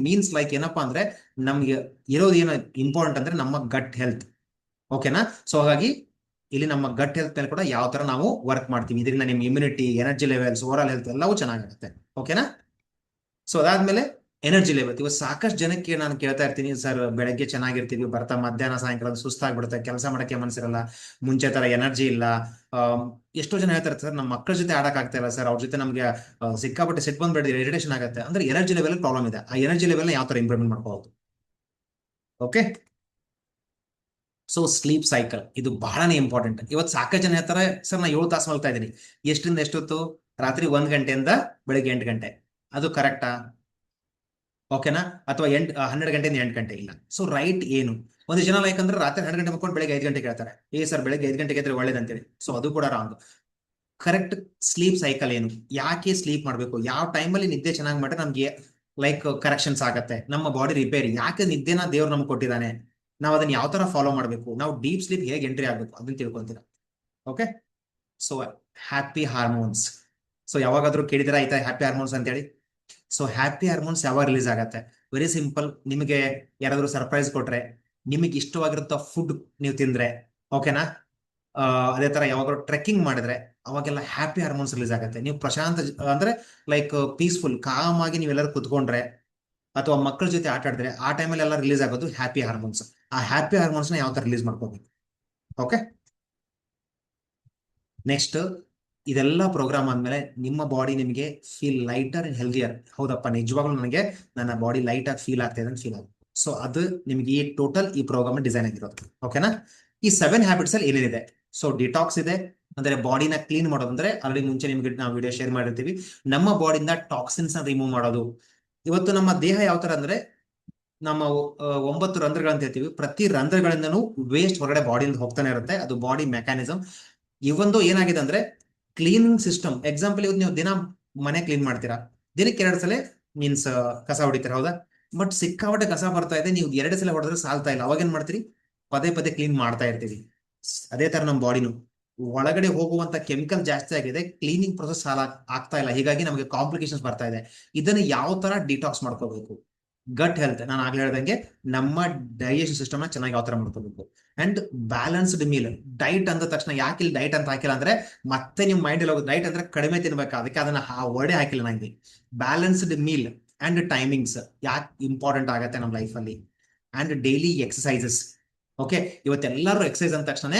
ಮೀನ್ಸ್ ಲೈಕ್ ಏನಪ್ಪಾ ಅಂದ್ರೆ ನಮ್ಗೆ ಇರೋದು ಏನು ಇಂಪಾರ್ಟೆಂಟ್ ಅಂದ್ರೆ ನಮ್ಮ ಗಟ್ ಹೆಲ್ತ್. ಓಕೆನಾ? ಸೊ ಹಾಗಾಗಿ ಇಲ್ಲಿ ನಮ್ಮ ಗಟ್ ಹೆಲ್ತ್ ಮೇಲೆ ಕೂಡ ಯಾವ ತರ ನಾವು ವರ್ಕ್ ಮಾಡ್ತೀವಿ, ಇದರಿಂದ ನಿಮ್ಮ immunity, energy levels, over all health ಎಲ್ಲವೂ ಚೆನ್ನಾಗಿರುತ್ತೆ. ಓಕೆನಾ? ಸೊ ಅದಾದ್ಮೇಲೆ ಎನರ್ಜಿ ಲೆವೆಲ್. ಇವತ್ತು ಸಾಕಷ್ಟು ಜನಕ್ಕೆ ನಾನು ಕೇಳ್ತಾ ಇರ್ತೀನಿ, ಸರ್ ಬೆಳಗ್ಗೆ ಚೆನ್ನಾಗಿರ್ತೀವಿ, ಬರ್ತಾ ಮಧ್ಯಾಹ್ನ ಸಾಯಂಕಾಲ ಸುಸ್ತಾಗ್ಬಿಡುತ್ತೆ, ಕೆಲಸ ಮಾಡಕ್ಕೆ ಮನಸ್ಸಿರಲ್ಲ, ಮುಂಚೆ ತರ ಎನರ್ಜಿ ಇಲ್ಲ. ಎಷ್ಟೋ ಜನ ಹೇಳ್ತಾರೆ, ಸರ್ ನಮ್ಮ ಮಕ್ಕಳ ಜೊತೆ ಆಡಕ್ ಆಗ್ತಾ ಇಲ್ಲ ಸರ್, ಅವ್ರ ಜೊತೆ ನಮ್ಗೆ ಸಿಕ್ಕಾಪಟ್ಟೆ ಸಿಟ್ ಬಂದ್ಬಿಟ್ಟಿದೆ, ಇರಿಟೇಷನ್ ಆಗುತ್ತೆ. ಅಂದ್ರೆ ಎನರ್ಜಿ ಲೆವೆಲ್ ಪ್ರಾಬ್ಲಮ್ ಇದೆ. ಆ ಎನರ್ಜಿ ಲೆವೆಲ್ ಯಾವ ತರ ಇಂಪ್ರೂವ್ಮೆಂಟ್ ಮಾಡ್ಕೋಬಹುದು? ಓಕೆ, ಸೊ ಸ್ಲೀಪ್ ಸೈಕಲ್ ಇದು ಬಹಳನೇ ಇಂಪಾರ್ಟೆಂಟ್. ಇವತ್ತು ಸಾಕಷ್ಟು ಜನ ಹೇಳ್ತಾರೆ, ಸರ್ ನಾ 7 ತಾಸು ಮಲ್ತಾ ಇದ್ದೀನಿ. ಎಷ್ಟರಿಂದ ಎಷ್ಟೊತ್ತು? ರಾತ್ರಿ 1 ಗಂಟೆಯಿಂದ ಬೆಳಿಗ್ಗೆ 8 ಗಂಟೆ. ಅದು ಕರೆಕ್ಟಾ? ಓಕೆನಾ? ಅಥವಾ 12 ಗಂಟೆಯಿಂದ 8 ಗಂಟೆ ಇಲ್ಲ. ಸೊ ರೈಟ್ ಏನು? ಒಂದು ಜನ ಲೈಕ್ ಅಂದ್ರೆ ರಾತ್ರಿ 12 ಗಂಟೆ ಮಕ್ಕೊಂಡು ಬೆಳಿಗ್ಗೆ 5 ಗಂಟೆಗೆ ಹೇಳ್ತಾರೆ, ಸರ್ ಬೆಳಿಗ್ಗೆ 5 ಗಂಟೆಗೆ ಇದ್ರೆ ಒಳ್ಳೇದಂತೇಳಿ. ಸೊ ಅದು ಕೂಡ ರಾಂಗ್. ಕರೆಕ್ಟ್ ಸ್ಲೀಪ್ ಸೈಕಲ್ ಏನು? ಯಾಕೆ ಸ್ಲೀಪ್ ಮಾಡಬೇಕು? ಯಾವ ಟೈಮಲ್ಲಿ ನಿದ್ದೆ ಚೆನ್ನಾಗಿ ಮಾಡಿದ್ರೆ ನಮ್ಗೆ ಲೈಕ್ ಕರೆಕ್ಷನ್ಸ್ ಆಗತ್ತೆ, ನಮ್ಮ ಬಾಡಿ ರಿಪೇರಿ. ಯಾಕೆ ನಿದ್ದೆನ ದೇವ್ರು ನಮ್ಗೆ ಕೊಟ್ಟಿದ್ದಾನೆ, ನಾವು ಅದನ್ನ ಯಾವ ತರ ಫಾಲೋ ಮಾಡಬೇಕು, ನಾವು ಡೀಪ್ ಸ್ಲೀಪ್ ಹೇಗೆ ಎಂಟ್ರಿ ಆಗ್ಬೇಕು ಅದನ್ನ ತಿಳ್ಕೊಂತೀರಾ. Okay, so happy hormones. So ಯಾವಾಗಾದ್ರೂ ಕೇಳಿದಿರಾ ಈ ತರ ಹ್ಯಾಪಿ ಹಾರ್ಮೋನ್ಸ್ ಅಂತೇಳಿ? ಸೊ ಹ್ಯಾಪಿ ಹಾರ್ಮೋನ್ಸ್ ಯಾವಾಗ ರಿಲೀಸ್ ಆಗತ್ತೆ? Very simple. ನಿಮಗೆ ಯಾರಾದ್ರೂ ಸರ್ಪ್ರೈಸ್ ಕೊಟ್ರೆ, ನಿಮಗೆ ಇಷ್ಟವಾಗಿರುತ್ತ ಫುಡ್ ನೀವು ತಿಂದ್ರೆ, ಓಕೆನಾ? ಅದೇ ತರ ಯಾವಾಗಾದ್ರೂ ಟ್ರೆಕ್ಕಿಂಗ್ ಮಾಡಿದ್ರೆ ಅವಾಗೆಲ್ಲ ಹ್ಯಾಪಿ ಹಾರ್ಮೋನ್ಸ್ ರಿಲೀಸ್ ಆಗುತ್ತೆ. ನೀವು ಪ್ರಶಾಂತ ಅಂದ್ರೆ ಲೈಕ್ ಪೀಸ್ಫುಲ್ ಕಾಮ್ ಆಗಿ ನೀವೆಲ್ಲರೂ ಕುತ್ಕೊಂಡ್ರೆ ಅಥವಾ ಮಕ್ಕಳ ಜೊತೆ ಆಟ ಆಡಿದ್ರೆ ಆ ಟೈಮಲ್ಲಿ ಎಲ್ಲ ರಿಲೀಸ್ ಆಗೋದು ಹ್ಯಾಪಿ ಹಾರ್ಮೋನ್ಸ್. ಆ ಹ್ಯಾಪಿ ಹಾರ್ಮೋನ್ಸ್ ನ ಯಾವ ತರ ರಿಲೀಸ್ ಮಾಡ್ಕೋಬೇಕು? ಓಕೆ, ನೆಕ್ಸ್ಟ್ ಇದೆಲ್ಲ ಪ್ರೋಗ್ರಾಮ್ ಆದ್ಮೇಲೆ ನಿಮ್ಮ ಬಾಡಿ ನಿಮಗೆ ಫೀಲ್ ಲೈಟರ್ ಅಂಡ್ ಹೆಲ್ದಿಯರ್. ಹೌದಪ್ಪ, ನಿಜವಾಗ್ಲೂ ನನಗೆ ನನ್ನ ಬಾಡಿ ಲೈಟ್ ಆಗಿ ಫೀಲ್ ಆಗ್ತಾ ಇದೆ ಅಂತ ಫೀಲ್ ಆಗುತ್ತೆ. ಸೊ ಅದು ನಿಮಗೆ ಈ ಟೋಟಲ್ ಈ ಪ್ರೋಗ್ರಾಮ್ ಡಿಸೈನ್ ಆಗಿರೋದು. ಓಕೆನಾ? ಈ 7 ಹ್ಯಾಬಿಟ್ಸ್ ಅಲ್ಲಿ ಏನೇನಿದೆ? ಸೊ ಡಿಟಾಕ್ಸ್ ಇದೆ, ಅಂದ್ರೆ ಬಾಡಿನ ಕ್ಲೀನ್ ಮಾಡೋದು. ಅಂದ್ರೆ ಆಲ್ರೆಡಿ ಮುಂಚೆ ನಿಮ್ಗೆ ನಾವು ವಿಡಿಯೋ ಶೇರ್ ಮಾಡಿರ್ತೀವಿ. ನಮ್ಮ ಬಾಡಿಯಿಂದ ಟಾಕ್ಸಿನ್ಸ್ ನ ರಿಮೂವ್ ಮಾಡೋದು. ಇವತ್ತು ನಮ್ಮ ದೇಹ ಯಾವ ತರ ಅಂದ್ರೆ ನಮ್ಮ 9 ರಂಧ್ರಗಳಂತ ಹೇಳ್ತೀವಿ. ಪ್ರತಿ ರಂಧ್ರಗಳಿಂದನೂ ವೇಸ್ಟ್ ಹೊರಗಡೆ ಬಾಡಿಯಿಂದ ಹೋಗ್ತಾನೆ ಇರುತ್ತೆ. ಅದು ಬಾಡಿ ಮೆಕ್ಯಾನಿಸಮ್. ಇವೊಂದು ಏನಾಗಿದೆ ಅಂದ್ರೆ ಕ್ಲೀನಿಂಗ್ ಸಿಸ್ಟಮ್. ಎಕ್ಸಾಂಪಲ್, ಇವತ್ತು ನೀವು ದಿನ ಮನೆ ಕ್ಲೀನ್ ಮಾಡ್ತೀರಾ, ದಿನಕ್ಕೆ 2 ಸಲ ಮೀನ್ಸ್ ಕಸ ಹೊಡಿತೀರಾ, ಹೌದಾ? ಬಟ್ ಸಿಕ್ಕಾಪಟ್ಟೆ ಕಸ ಬರ್ತಾ ಇದೆ, ನೀವು 2 ಸಲ ಹೊಡೆದ್ರೆ ಸಾಲ್ತಾ ಇಲ್ಲ. ಅವಾಗ ಏನ್ ಮಾಡ್ತೀರಿ? ಪದೇ ಪದೇ ಕ್ಲೀನ್ ಮಾಡ್ತಾ ಇರ್ತೀವಿ. ಅದೇ ತರ ನಮ್ಮ ಬಾಡಿನು ಒಳಗಡೆ ಹೋಗುವಂತ ಕೆಮಿಕಲ್ ಜಾಸ್ತಿ ಆಗಿದೆ, ಕ್ಲೀನಿಂಗ್ ಪ್ರೊಸೆಸ್ ಆಗ್ತಾ ಇಲ್ಲ. ಹೀಗಾಗಿ ನಮಗೆ ಕಾಂಪ್ಲಿಕೇಶನ್ಸ್ ಬರ್ತಾ ಇದೆ. ಇದನ್ನ ಯಾವ ತರ ಡಿಟಾಕ್ಸ್ ಮಾಡ್ಕೋಬೇಕು? ಗಟ್ ಹೆಲ್ತ್, ನಾನು ಆಗ್ಲೇ ಹೇಳ್ದಂಗೆ ನಮ್ಮ ಡೈಜೆಷನ್ ಸಿಸ್ಟಮ್ ನ ಚೆನ್ನಾಗಿ ಯಾವ ತರ ಮಾಡ್ಕೋಬೇಕು. And balanced meal. ಡೈಟ್ ಅಂದ ತಕ್ಷಣ ಯಾಕೆ ಇಲ್ಲಿ ಡೈಟ್ ಅಂತ ಹಾಕಿಲ್ಲ ಅಂದ್ರೆ ಮತ್ತೆ ನಿಮ್ ಮೈಂಡ್ ಅಲ್ಲಿ ಹೋಗುತ್ತೆ, ಡೈಟ್ ಅಂದ್ರೆ ಕಡಿಮೆ ತಿನ್ಬೇಕು, ಅದಕ್ಕೆ ಅದನ್ನ ವರ್ಡೇ ಹಾಕಿಲ್ಲ ನಂಗೆ. ಬ್ಯಾಲೆನ್ಸ್ಡ್ ಮೀಲ್ ಅಂಡ್ ಟೈಮಿಂಗ್ಸ್ ಯಾಕೆ ಇಂಪಾರ್ಟೆಂಟ್ ಆಗತ್ತೆ ನಮ್ಮ ಲೈಫ್ ಅಲ್ಲಿ. And daily exercises. ಓಕೆ, ಇವತ್ತೆಲ್ಲರೂ ಎಕ್ಸಸೈಸ್ ಅಂದ ತಕ್ಷಣ,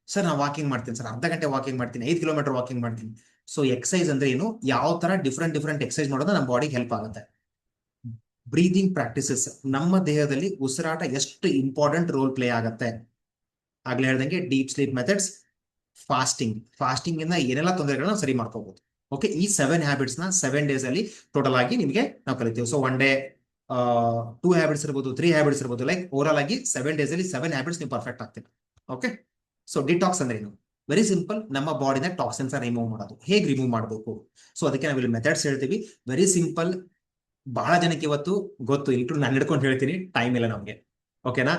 ಸರ್ ನಾನು ವಾಕಿಂಗ್ ಮಾಡ್ತೀನಿ ಸರ್, ಅರ್ಧ ಗಂಟೆ ವಾಕಿಂಗ್ ಮಾಡ್ತೀನಿ, 5 ಕಿಲೋಮೀಟರ್ ವಾಕಿಂಗ್ ಮಾಡ್ತೀನಿ. ಸೊ ಎಕ್ಸಸೈಸ್ ಅಂದ್ರೆ ಏನು? ಯಾವ ತರ ಡಿಫ್ರೆಂಟ್ ಎಕ್ಸಸೈಸ್ ಮಾಡೋದು ನಮ್ಮ ಬಾಡಿಗೆ ಹೆಲ್ಪ್ ಆಗುತ್ತೆ. Breathing practices. ನಮ್ಮ ದೇಹದಲ್ಲಿ ಉಸಿರಾಟ ಎಷ್ಟು ಇಂಪಾರ್ಟೆಂಟ್ ರೋಲ್ ಪ್ಲೇ ಆಗತ್ತೆ. ಆಗ್ಲೇ ಹೇಳ್ದಂಗೆ ಡೀಪ್ ಸ್ಲೀಪ್ ಮೆಥಡ್ಸ್, ಫಾಸ್ಟಿಂಗ್ ಇಂದ ಏನೆಲ್ಲ ತೊಂದರೆಗಳನ್ನ ಸರಿ ಮಾಡ್ಕೋಬಹುದು. ಓಕೆ, ಈ 7 ಹ್ಯಾಬಿಟ್ಸ್ ನ 7 ಡೇಸ್ ಅಲ್ಲಿ ಟೋಟಲ್ ಆಗಿ ನಿಮಗೆ ನಾವು ಕಲಿತೀವಿ. ಸೊ 1 ಡೇ 2 ಹ್ಯಾಬಿಟ್ಸ್ ಇರ್ಬೋದು, 3 ಹ್ಯಾಬಿಟ್ಸ್ ಇರ್ಬೋದು. ಲೈಕ್ ಓವರ್ ಆಲ್ ಆಗಿ 7 ಡೇಸ್ ಅಲ್ಲಿ 7 ಹ್ಯಾಬಿಟ್ಸ್ ನೀವು ಪರ್ಫೆಕ್ಟ್ ಆಗ್ತೀವಿ. ಓಕೆ, ಸೊ ಡಿಟಾಕ್ಸ್ ಅಂದ್ರೆ ಏನು? Very simple. ನಮ್ಮ ಬಾಡಿನ ಟಾಕ್ಸಿನ್ಸ್ ರಿಮೂವ್ ಮಾಡೋದು. ಹೇಗೆ ರಿಮೂವ್ ಮಾಡಬೇಕು? ಸೊ ಅದಕ್ಕೆ ನಾವಿಲ್ಲಿ ಮೆಥಡ್ಸ್ ಹೇಳ್ತೀವಿ. Very simple. ಬಹಳ ಜನಕ್ಕೆ ಇವತ್ತು ಗೊತ್ತು, ಇನ್ಕ್ಲೂಡ್ ನಾನು ಹಿಡ್ಕೊಂಡು ಹೇಳ್ತೀನಿ, ಟೈಮ್ ಇಲ್ಲ ನಮ್ಗೆ. ಓಕೆನಾ?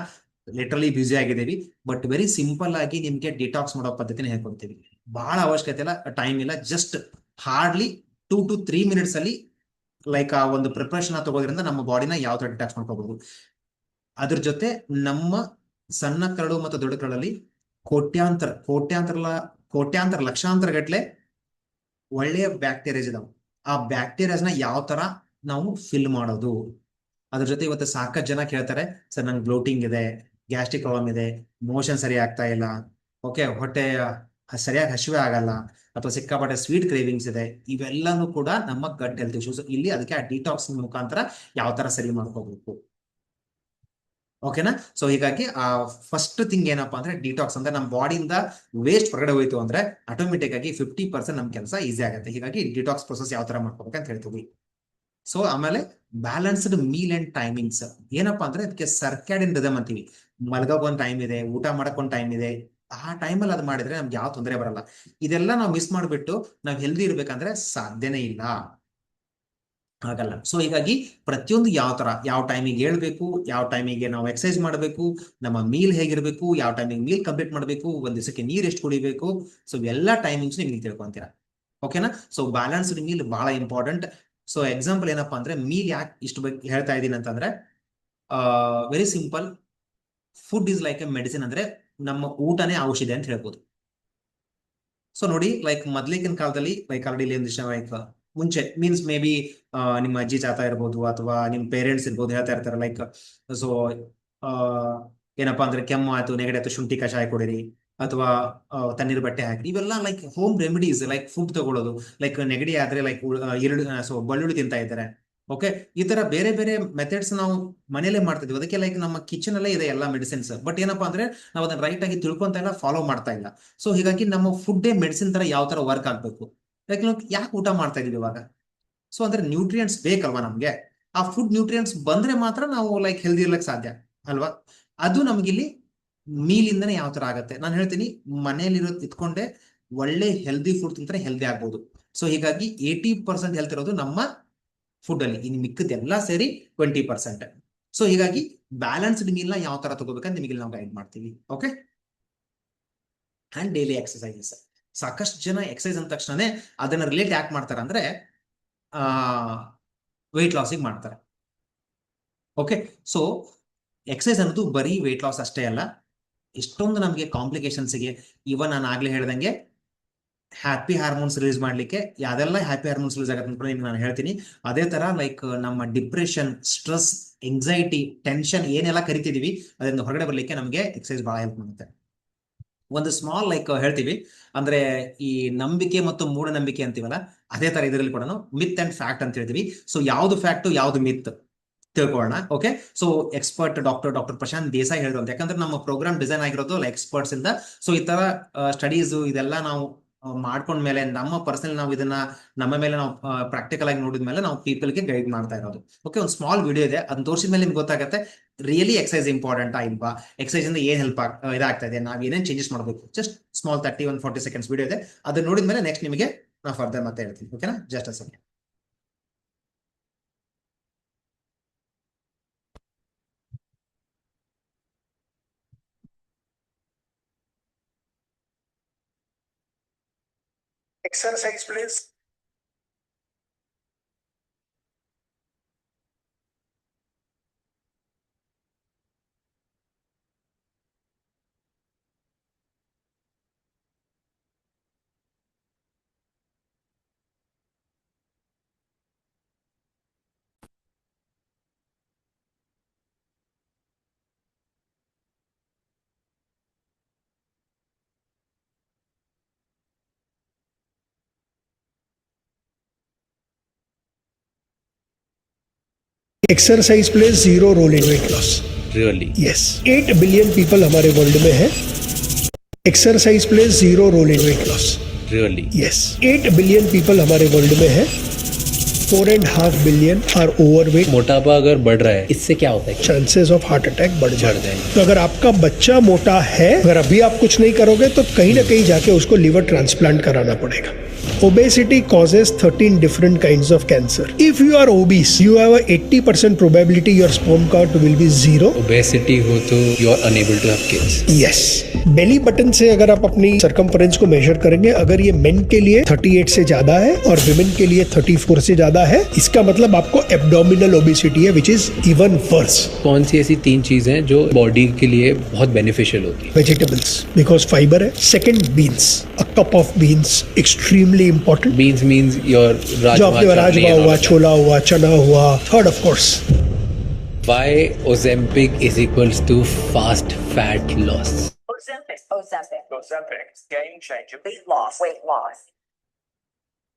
ಲಿಟ್ರಲಿ ಬ್ಯುಸಿ ಆಗಿದ್ದೀವಿ. ಬಟ್ ವೆರಿ ಸಿಂಪಲ್ ಆಗಿ ನಿಮ್ಗೆ ಡಿಟಾಕ್ಸ್ ಮಾಡೋ ಪದ್ಧತಿನ ಹೇಳ್ಕೊಡ್ತೀವಿ. ಬಹಳ ಅವಶ್ಯಕತೆ ಇಲ್ಲ, ಟೈಮ್ ಇಲ್ಲ. ಜಸ್ಟ್ ಹಾರ್ಡ್ಲಿ 2 to 3 ಮಿನಿಟ್ಸ್ ಅಲ್ಲಿ ಲೈಕ್ ಆ ಒಂದು ಪ್ರಿಪರೇಷನ್ ತಗೋದ್ರಿಂದ ನಮ್ಮ ಬಾಡಿನ ಯಾವ ತರ ಡಿಟಾಕ್ಸ್ ಮಾಡ್ಕೋಬಹುದು. ಅದ್ರ ಜೊತೆ ನಮ್ಮ ಸಣ್ಣ ಕರಳು ಮತ್ತು ದೊಡ್ಡ ಕರಳಲ್ಲಿ ಕೋಟ್ಯಾಂತರ ಲಕ್ಷಾಂತರ ಗಟ್ಲೆ ಒಳ್ಳೆಯ ಬ್ಯಾಕ್ಟೀರಿಯಾಸ್ ಇದಾವೆ. ಆ ಬ್ಯಾಕ್ಟೀರಿಯಾಸ್ನ ಯಾವ ತರ ನಾವು ಫಿಲ್ ಮಾಡೋದು. ಅದ್ರ ಜೊತೆ ಇವತ್ತು ಸಾಕಷ್ಟು ಜನ ಕೇಳ್ತಾರೆ, ಸರ್ ನಂಗೆ ಬ್ಲೋಟಿಂಗ್ ಇದೆ, ಗ್ಯಾಸ್ಟ್ರಿಕ್ ಪ್ರಾಬ್ಲಮ್ ಇದೆ, ಮೋಷನ್ ಸರಿ ಆಗ್ತಾ ಇಲ್ಲ, ಓಕೆ, ಹೊಟ್ಟೆ ಸರಿಯಾಗಿ ಹಸಿವೆ ಆಗಲ್ಲ, ಅಥವಾ ಸಿಕ್ಕಾಪಟ್ಟೆ ಸ್ವೀಟ್ ಕ್ರೇವಿಂಗ್ಸ್ ಇದೆ. ಇವೆಲ್ಲನೂ ಕೂಡ ನಮ್ಮ ಗಟ್ ಹೆಲ್ತ್ ಇಶ್ಯೂಸ್. ಇಲ್ಲಿ ಅದಕ್ಕೆ ಆ ಡಿಟಾಕ್ಸ್ ಮುಖಾಂತರ ಯಾವ ತರ ಸರಿ ಮಾಡ್ಕೋಬೇಕು. ಓಕೆನಾ. ಸೊ ಹೀಗಾಗಿ ಫಸ್ಟ್ ಥಿಂಗ್ ಏನಪ್ಪಾ ಅಂದ್ರೆ ಡಿಟಾಕ್ಸ್ ಅಂದ್ರೆ ನಮ್ಮ ಬಾಡಿಯಿಂದ ವೇಸ್ಟ್ ಹೊರಗಡೆ ಹೋಯ್ತು ಅಂದ್ರೆ ಆಟೋಮೆಟಿಕ್ ಆಗಿ 50% ನಮ್ ಕೆಲಸ ಈಸಿ ಆಗುತ್ತೆ. ಹೀಗಾಗಿ ಡಿಟಾಕ್ಸ್ ಪ್ರೊಸೆಸ್ ಯಾವ ತರ ಮಾಡ್ಕೋಬೇಕಂತ ಹೇಳ್ತೀವಿ. ಸೊ ಆಮೇಲೆ ಬ್ಯಾಲೆನ್ಸ್ಡ್ ಮೀಲ್ ಅಂಡ್ ಟೈಮಿಂಗ್ಸ್ ಏನಪ್ಪಾ ಅಂದ್ರೆ ಅದಕ್ಕೆ ಸರ್ಕ್ಯಾಡಿನ್ ರಿದಮ್ ಅಂತೀವಿ. ಮಲ್ಗೋಕ್ ಒಂದ್ ಟೈಮ್ ಇದೆ, ಊಟ ಮಾಡಕ್ ಒಂದ್ ಟೈಮ್ ಇದೆ, ಆ ಟೈಮಲ್ಲಿ ಅದು ಮಾಡಿದ್ರೆ ನಮ್ಗೆ ಯಾವ ತೊಂದರೆ ಬರಲ್ಲ. ಇದೆಲ್ಲ ನಾವು ಮಿಸ್ ಮಾಡ್ಬಿಟ್ಟು ನಾವ್ ಹೆಲ್ದಿ ಇರ್ಬೇಕಂದ್ರೆ ಸಾಧ್ಯನೇ ಇಲ್ಲ, ಆಗಲ್ಲ. ಸೊ ಹೀಗಾಗಿ ಪ್ರತಿಯೊಂದು ಯಾವ ಟೈಮಿಗೆ ಹೇಳ್ಬೇಕು, ಯಾವ ಟೈಮಿಗೆ ನಾವು ಎಕ್ಸರ್ಸೈಸ್ ಮಾಡಬೇಕು, ನಮ್ಮ ಮೀಲ್ ಹೇಗಿರ್ಬೇಕು, ಯಾವ ಟೈಮಿಗೆ ಮೀಲ್ ಕಂಪ್ಲೀಟ್ ಮಾಡಬೇಕು, ಒಂದ್ ದಿವಸಕ್ಕೆ ನೀರ್ ಎಷ್ಟು ಕುಡಿಬೇಕು, ಸೊ ಎಲ್ಲ ಟೈಮಿಂಗ್ಸ್ ನೀವು ತಿಳ್ಕೊಂತೀರಾ. ಓಕೆನಾ. ಸೊ ಬ್ಯಾಲೆನ್ಸ್ಡ್ ಮೀಲ್ ಬಹಳ ಇಂಪಾರ್ಟೆಂಟ್. ಸೊ ಎಕ್ಸಾಂಪಲ್ ಏನಪ್ಪಾ ಅಂದ್ರೆ ಮೀಲ್ ಯಾಕೆ ಇಷ್ಟು ಹೇಳ್ತಾ ಇದ್ದೀನಿ ಅಂತಂದ್ರೆ very simple. Food is like A medicine ಅಂದ್ರೆ ನಮ್ಮ ಊಟನೇ ಔಷಧಿ ಅಂತ ಹೇಳ್ಬೋದು. ಸೊ ನೋಡಿ ಲೈಕ್ ಮೊದ್ಲಿಗಿನ ಕಾಲದಲ್ಲಿ ಲೈಕ್ ಆಲ್ರೆಡಿ ಲೈಕ್ ಮುಂಚೆ ಮೀನ್ಸ್ ಮೇ ಬಿ ನಿಮ್ಮ ಅಜ್ಜಿ ತಾತ ಇರ್ಬೋದು ಅಥವಾ ನಿಮ್ ಪೇರೆಂಟ್ಸ್ ಇರ್ಬೋದು ಹೇಳ್ತಾ ಇರ್ತಾರೆ ಲೈಕ್ ಸೊ ಏನಪ್ಪಾ ಅಂದ್ರೆ ಕೆಮ್ಮು ಆಯ್ತು ನೆಗಡಿ ಆಯ್ತು ಶುಂಠಿ ಕಷಾಯ ಕುಡಿರಿ ಅಥವಾ ತಣ್ಣೀರ್ ಬಟ್ಟೆ ಹಾಕಿ, ಇವೆಲ್ಲ like home remedies. Like food ತಗೊಳ್ಳೋದು, ಲೈಕ್ ನೆಗಡಿ ಆದ್ರೆ ಲೈಕ್ ಬೆಳ್ಳುಳ್ಳಿ ತಿಂತಾ ಇದ್ದಾರೆ. ಓಕೆ, ಈ ತರ ಬೇರೆ ಬೇರೆ ಮೆಥಡ್ಸ್ ನಾವು ಮನೇಲೆ ಮಾಡ್ತಿದ್ವಿ. ಅದಕ್ಕೆ ಲೈಕ್ ನಮ್ಮ ಕಿಚನ್ ಅಲ್ಲೇ ಇದೆ ಎಲ್ಲ ಮೆಡಿಸಿನ್ಸ್. ಬಟ್ ಏನಪ್ಪಾ ಅಂದ್ರೆ ನಾವು ಅದನ್ನ ರೈಟ್ ಆಗಿ ತಿಳ್ಕೊಂತ ಇಲ್ಲ, ಫಾಲೋ ಮಾಡ್ತಾ ಇಲ್ಲ. ಸೊ ಹೀಗಾಗಿ ನಮ್ಮ ಫುಡ್ ಮೆಡಿಸಿನ್ ತರ ಯಾವ ತರ ವರ್ಕ್ ಆಗ್ಬೇಕು, ಲೈಕ್ ನಾವು ಯಾಕೆ ಊಟ ಮಾಡ್ತಾ ಇದೀವಿ ಇವಾಗ? ಸೊ ಅಂದ್ರೆ ನ್ಯೂಟ್ರಿಯೆಂಟ್ಸ್ ಬೇಕಲ್ವಾ ನಮ್ಗೆ? ಆ ಫುಡ್ ನ್ಯೂಟ್ರಿಯೆಂಟ್ಸ್ ಬಂದ್ರೆ ಮಾತ್ರ ನಾವು ಲೈಕ್ ಹೆಲ್ದಿ ಇರ್ಲಕ್ ಸಾಧ್ಯ ಅಲ್ವಾ? ಅದು ನಮ್ಗಿಲ್ಲಿ ಮೀಲಿಂದನೇ ಯಾವ ತರ ಆಗತ್ತೆ. ನಾನು ಹೇಳ್ತೀನಿ, ಮನೇಲಿರೋ ಇತ್ಕೊಂಡೆ ಒಳ್ಳೆ ಹೆಲ್ದಿ ಫುಡ್ ತಿಂತಾರೆ ಹೆಲ್ದಿ ಆಗ್ಬೋದು. ಸೊ ಹೀಗಾಗಿ 80% ಹೆಲ್ತ್ ಇರೋದು ನಮ್ಮ ಫುಡ್ ಅಲ್ಲಿ, ಇನ್ನು ಮಿಕ್ಕದೆಲ್ಲ ಸೇರಿ 20%. ಸೊ ಹೀಗಾಗಿ ಬ್ಯಾಲೆನ್ಸ್ಡ್ ಮೀಲ್ ನ ಯಾವ ತರ ತಗೋಬೇಕಂತ ನಿಮಗೆ ನಾವು ಗೈಡ್ ಮಾಡ್ತೀವಿ. ಓಕೆ. And daily exercises. ಸಾಕಷ್ಟು ಜನ ಎಕ್ಸರ್ಸೈಸ್ ಅಂದ ತಕ್ಷಣನೇ ಅದನ್ನ ರಿಲೇಟ್ ಯಾಕೆ ಮಾಡ್ತಾರೆ ಅಂದ್ರೆ ವೆಯ್ಟ್ ಲಾಸಿಗೆ ಮಾಡ್ತಾರೆ. ಓಕೆ. ಸೊ ಎಕ್ಸರ್ಸೈಸ್ ಅನ್ನೋದು ಬರೀ ವೆಯ್ಟ್ ಲಾಸ್ ಅಷ್ಟೇ ಅಲ್ಲ, ಎಷ್ಟೊಂದು ನಮಗೆ ಕಾಂಪ್ಲಿಕೇಶನ್ಸ್ಗೆ, ಇವನ್ ನಾನು ಆಗ್ಲೇ ಹೇಳ್ದಂಗೆ ಹ್ಯಾಪಿ ಹಾರ್ಮೋನ್ಸ್ ರಿಲೀಸ್ ಮಾಡ್ಲಿಕ್ಕೆ ಯಾವ್ದೆಲ್ಲ ಹ್ಯಾಪಿ ಹಾರ್ಮೋನ್ಸ್ ರಿಲೀಸ್ ಆಗತ್ತೆ ಅಂತ ನಿಮ್ಗೆ ನಾನು ಹೇಳ್ತೀನಿ. ಅದೇ ತರ ಲೈಕ್ ನಮ್ಮ ಡಿಪ್ರೆಷನ್, ಸ್ಟ್ರೆಸ್, ಎಂಗ್ಸೈಟಿ, ಟೆನ್ಷನ್ ಏನೆಲ್ಲ ಕರಿತಿದೀವಿ ಅದರಿಂದ ಹೊರಗಡೆ ಬರ್ಲಿಕ್ಕೆ ನಮಗೆ ಎಕ್ಸರ್ಸೈಸ್ ಬಹಳ ಹೆಲ್ಪ್ ಮಾಡುತ್ತೆ. ಒಂದು ಸ್ಮಾಲ್ ಲೈಕ್ ಹೇಳ್ತೀವಿ ಅಂದ್ರೆ ಈ ನಂಬಿಕೆ ಮತ್ತು ಮೂಢನಂಬಿಕೆ ಅಂತೀವಲ್ಲ, ಅದೇ ತರ ಇದರಲ್ಲಿ ಕೂಡ ಮಿತ್ ಅಂಡ್ ಫ್ಯಾಕ್ಟ್ ಅಂತ ಹೇಳ್ತೀವಿ. ಸೊ ಯಾವ್ದು ಫ್ಯಾಕ್ಟ್ ಯಾವ್ದು ಮಿತ್ ತಿಳ್ಕೊಳ್ಳೋಣ. Okay. So expert doctor Prashant Desai ಹೇಳಿದ್ರು ಅಂತ, ಯಾಕಂದ್ರೆ ನಮ್ಮ ಪ್ರೋಗ್ರಾಮ್ ಡಿಸೈನ್ ಆಗಿರೋದು ಎಕ್ಸ್ಪರ್ಟ್ಸ್ ಇಂದ. ಸೊ ಈ ತರ ಸ್ಟಡೀಸ್ ಇದೆಲ್ಲ ನಾವು ಮಾಡ್ಕೊಂಡ್ಮೇಲೆ ನಮ್ಮ ಪರ್ಸನಲ್ ನಾವು ಇದನ್ನ ನಮ್ಮ ಮೇಲೆ ನಾವು ಪ್ರಾಕ್ಟಿಕಲ್ ಆಗಿ ನೋಡಿದ್ಮೇಲೆ ನಾವು ಪೀಪಲ್ಗೆ ಗೈಡ್ ಮಾಡ್ತಾ ಇರೋದು. ಓಕೆ. ಒಂದು ಸ್ಮಾಲ್ ವಿಡಿಯೋ ಇದೆ, ಅದನ್ನ ತೋರಿಸಿದ ಮೇಲೆ ನಿಮ್ಗೆ ಗೊತ್ತಾಗುತ್ತೆ ರಿಯಲಿ ಎಕ್ಸರ್ಸೈಸ್ ಇಂಪಾರ್ಟೆಂಟ್ ಇಲ್ವಾ, ಎಕ್ಸರ್ಸೈಸ್ ಇಂದ ಏನ್ ಹೆಲ್ಪ್ ಇದಾಗ್ತಾ ಇದೆ, ನಾವ್ ಏನೇನ್ ಚೇಂಜಸ್ ಮಾಡಬೇಕು. ಜಸ್ಟ್ ಸ್ಮಾಲ್ 30-40 ಸೆಕೆಂಡ್ಸ್ ವಿಡಿಯೋ ಇದೆ, ಅದನ್ನ ನೋಡಿದ್ಮೇಲೆ ನೆಕ್ಸ್ಟ್ ನಿಮಗೆ ನಾ ಫರ್ದರ್ ಮತ್ತೆ ಹೇಳ್ತೀನಿ. ಓಕೆನಾ. Just a second. Exercise, please. Exercise plays zero role in weight loss. Really? Yes. 8 billion people हमारे वर्ल्ड में है. Exercise plays zero role in weight loss. Really? Yes. 8 billion people हमारे वर्ल्ड में है. 4.5 billion are overweight. मोटापा अगर बढ़ रहा है, इससे क्या होता है? चांसेस ऑफ हार्ट अटैक बढ़ जाते हैं. जाएंगे। तो अगर आपका बच्चा मोटा है, अगर अभी आप कुछ नहीं करोगे तो कहीं ना कहीं जाके उसको लिवर ट्रांसप्लांट कराना पड़ेगा. Obesity causes 13 different kinds of cancer. If you are obese, you have a 80% probability your sperm count will be 0. Obesity हो तो you are unable to have kids. Yes. Belly button से अगर आप अपनी circumference को major करेंगे, अगर ये मेन के लिए 38 से ज्यादा है और विमेन के लिए 34 से ज्यादा है, इसका मतलब आपको एब्डोमिनल ओबेसिटी है, विच इज इवन वर्स. कौन सी ऐसी 3 चीजें हैं जो बॉडी के लिए बहुत बेनिफिशियल होती है? वेजिटेबल्स, बिकॉज फाइबर है. Second, beans. A cup of beans extremely important. Beans means your जो rajma, आपने chapli राजमा and all हुआ, of that. छोला हुआ, चना हुआ. Third, of course, Why Ozempic is equals to fast fat loss? Ozempic, game changer, weight loss.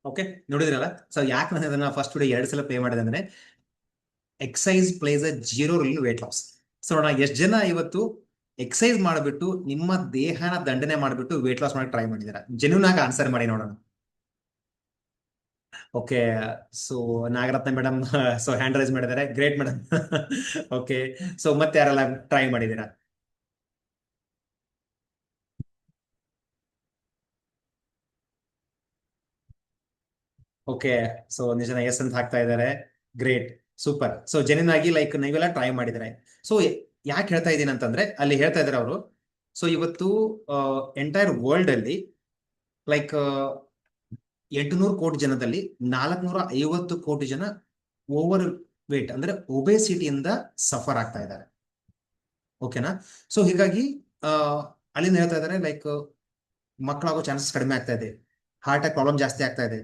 Okay, ನೋಡಿದ್ರಲ್ಲ. So ಯಾಕೆ ನಾನು ಅದನ್ನ ಫಸ್ಟ್ ವಿಡಿಯೋ 2 ಸಲ ಪ್ಲೇ ಮಾಡಿದೆ ಅಂದ್ರೆ exercise plays a zero role weight loss. So ನೋಡೋಣ ಎಷ್ಟು ಜನ ಇವತ್ತು ಎಕ್ಸಸೈಸ್ ಮಾಡಿಬಿಟ್ಟು ನಿಮ್ಮ ದೇಹನ ದಂಡನೆ ಮಾಡಿಬಿಟ್ಟು ವೇಟ್ ಲಾಸ್ ಮಾಡಕ್ಕೆ ಟ್ರೈ ಮಾಡಿದ್ದೀರಾ. ಜೆನ್ಯೂನ್ ಆಗಿ ಆನ್ಸರ್ ಮಾಡಿ ನೋಡೋಣ. Okay, so Nagaratna madam so hand raise ಮಾಡಿದ್ದಾರೆ, ಗ್ರೇಟ್ ಮೇಡಮ್. ಓಕೆ, ಸೊ ಮತ್ತೆ ಯಾರೆಲ್ಲ ಟ್ರೈ ಮಾಡಿದ್ದೀರಾ? ಓಕೆ, ಸೊ ಒಂದಿಷ್ಟು ಜನ ಎಸ್ ಅಂತ ಹಾಕ್ತಾ ಇದ್ದಾರೆ, ಗ್ರೇಟ್, ಸೂಪರ್. ಸೊ ಜೆನ್ಯೂನ್ ಆಗಿ ಲೈಕ್ ನೀವೆಲ್ಲ ಟ್ರೈ ಮಾಡಿದ್ರೆ. ಸೊ ಯಾಕೆ ಹೇಳ್ತಾ ಇದ್ದೀನಿ ಅಂತಂದ್ರೆ ಅಲ್ಲಿ ಹೇಳ್ತಾ ಇದ್ದಾರೆ ಅವರು, ಸೊ ಇವತ್ತು ಎಂಟೈರ್ ವರ್ಲ್ಡ್ ಅಲ್ಲಿ ಲೈಕ್ 800 ಕೋಟಿ ಜನದಲ್ಲಿ 450 ಕೋಟಿ ಜನ ಓವರ್ ವೇಟ್ ಅಂದ್ರೆ ಒಬೆಸಿಟಿಯಿಂದ ಸಫರ್ ಆಗ್ತಾ ಇದ್ದಾರೆ. ಓಕೆನಾ? ಸೊ ಹೀಗಾಗಿ ಅಲ್ಲಿಂದ ಹೇಳ್ತಾ ಇದ್ದಾರೆ ಲೈಕ್ ಮಕ್ಕಳಾಗೋ ಚಾನ್ಸಸ್ ಕಡಿಮೆ ಆಗ್ತಾ ಇದೆ, ಹಾರ್ಟ್ ಅಟ್ಯಾಕ್ ಪ್ರಾಬ್ಲಮ್ ಜಾಸ್ತಿ ಆಗ್ತಾ ಇದೆ,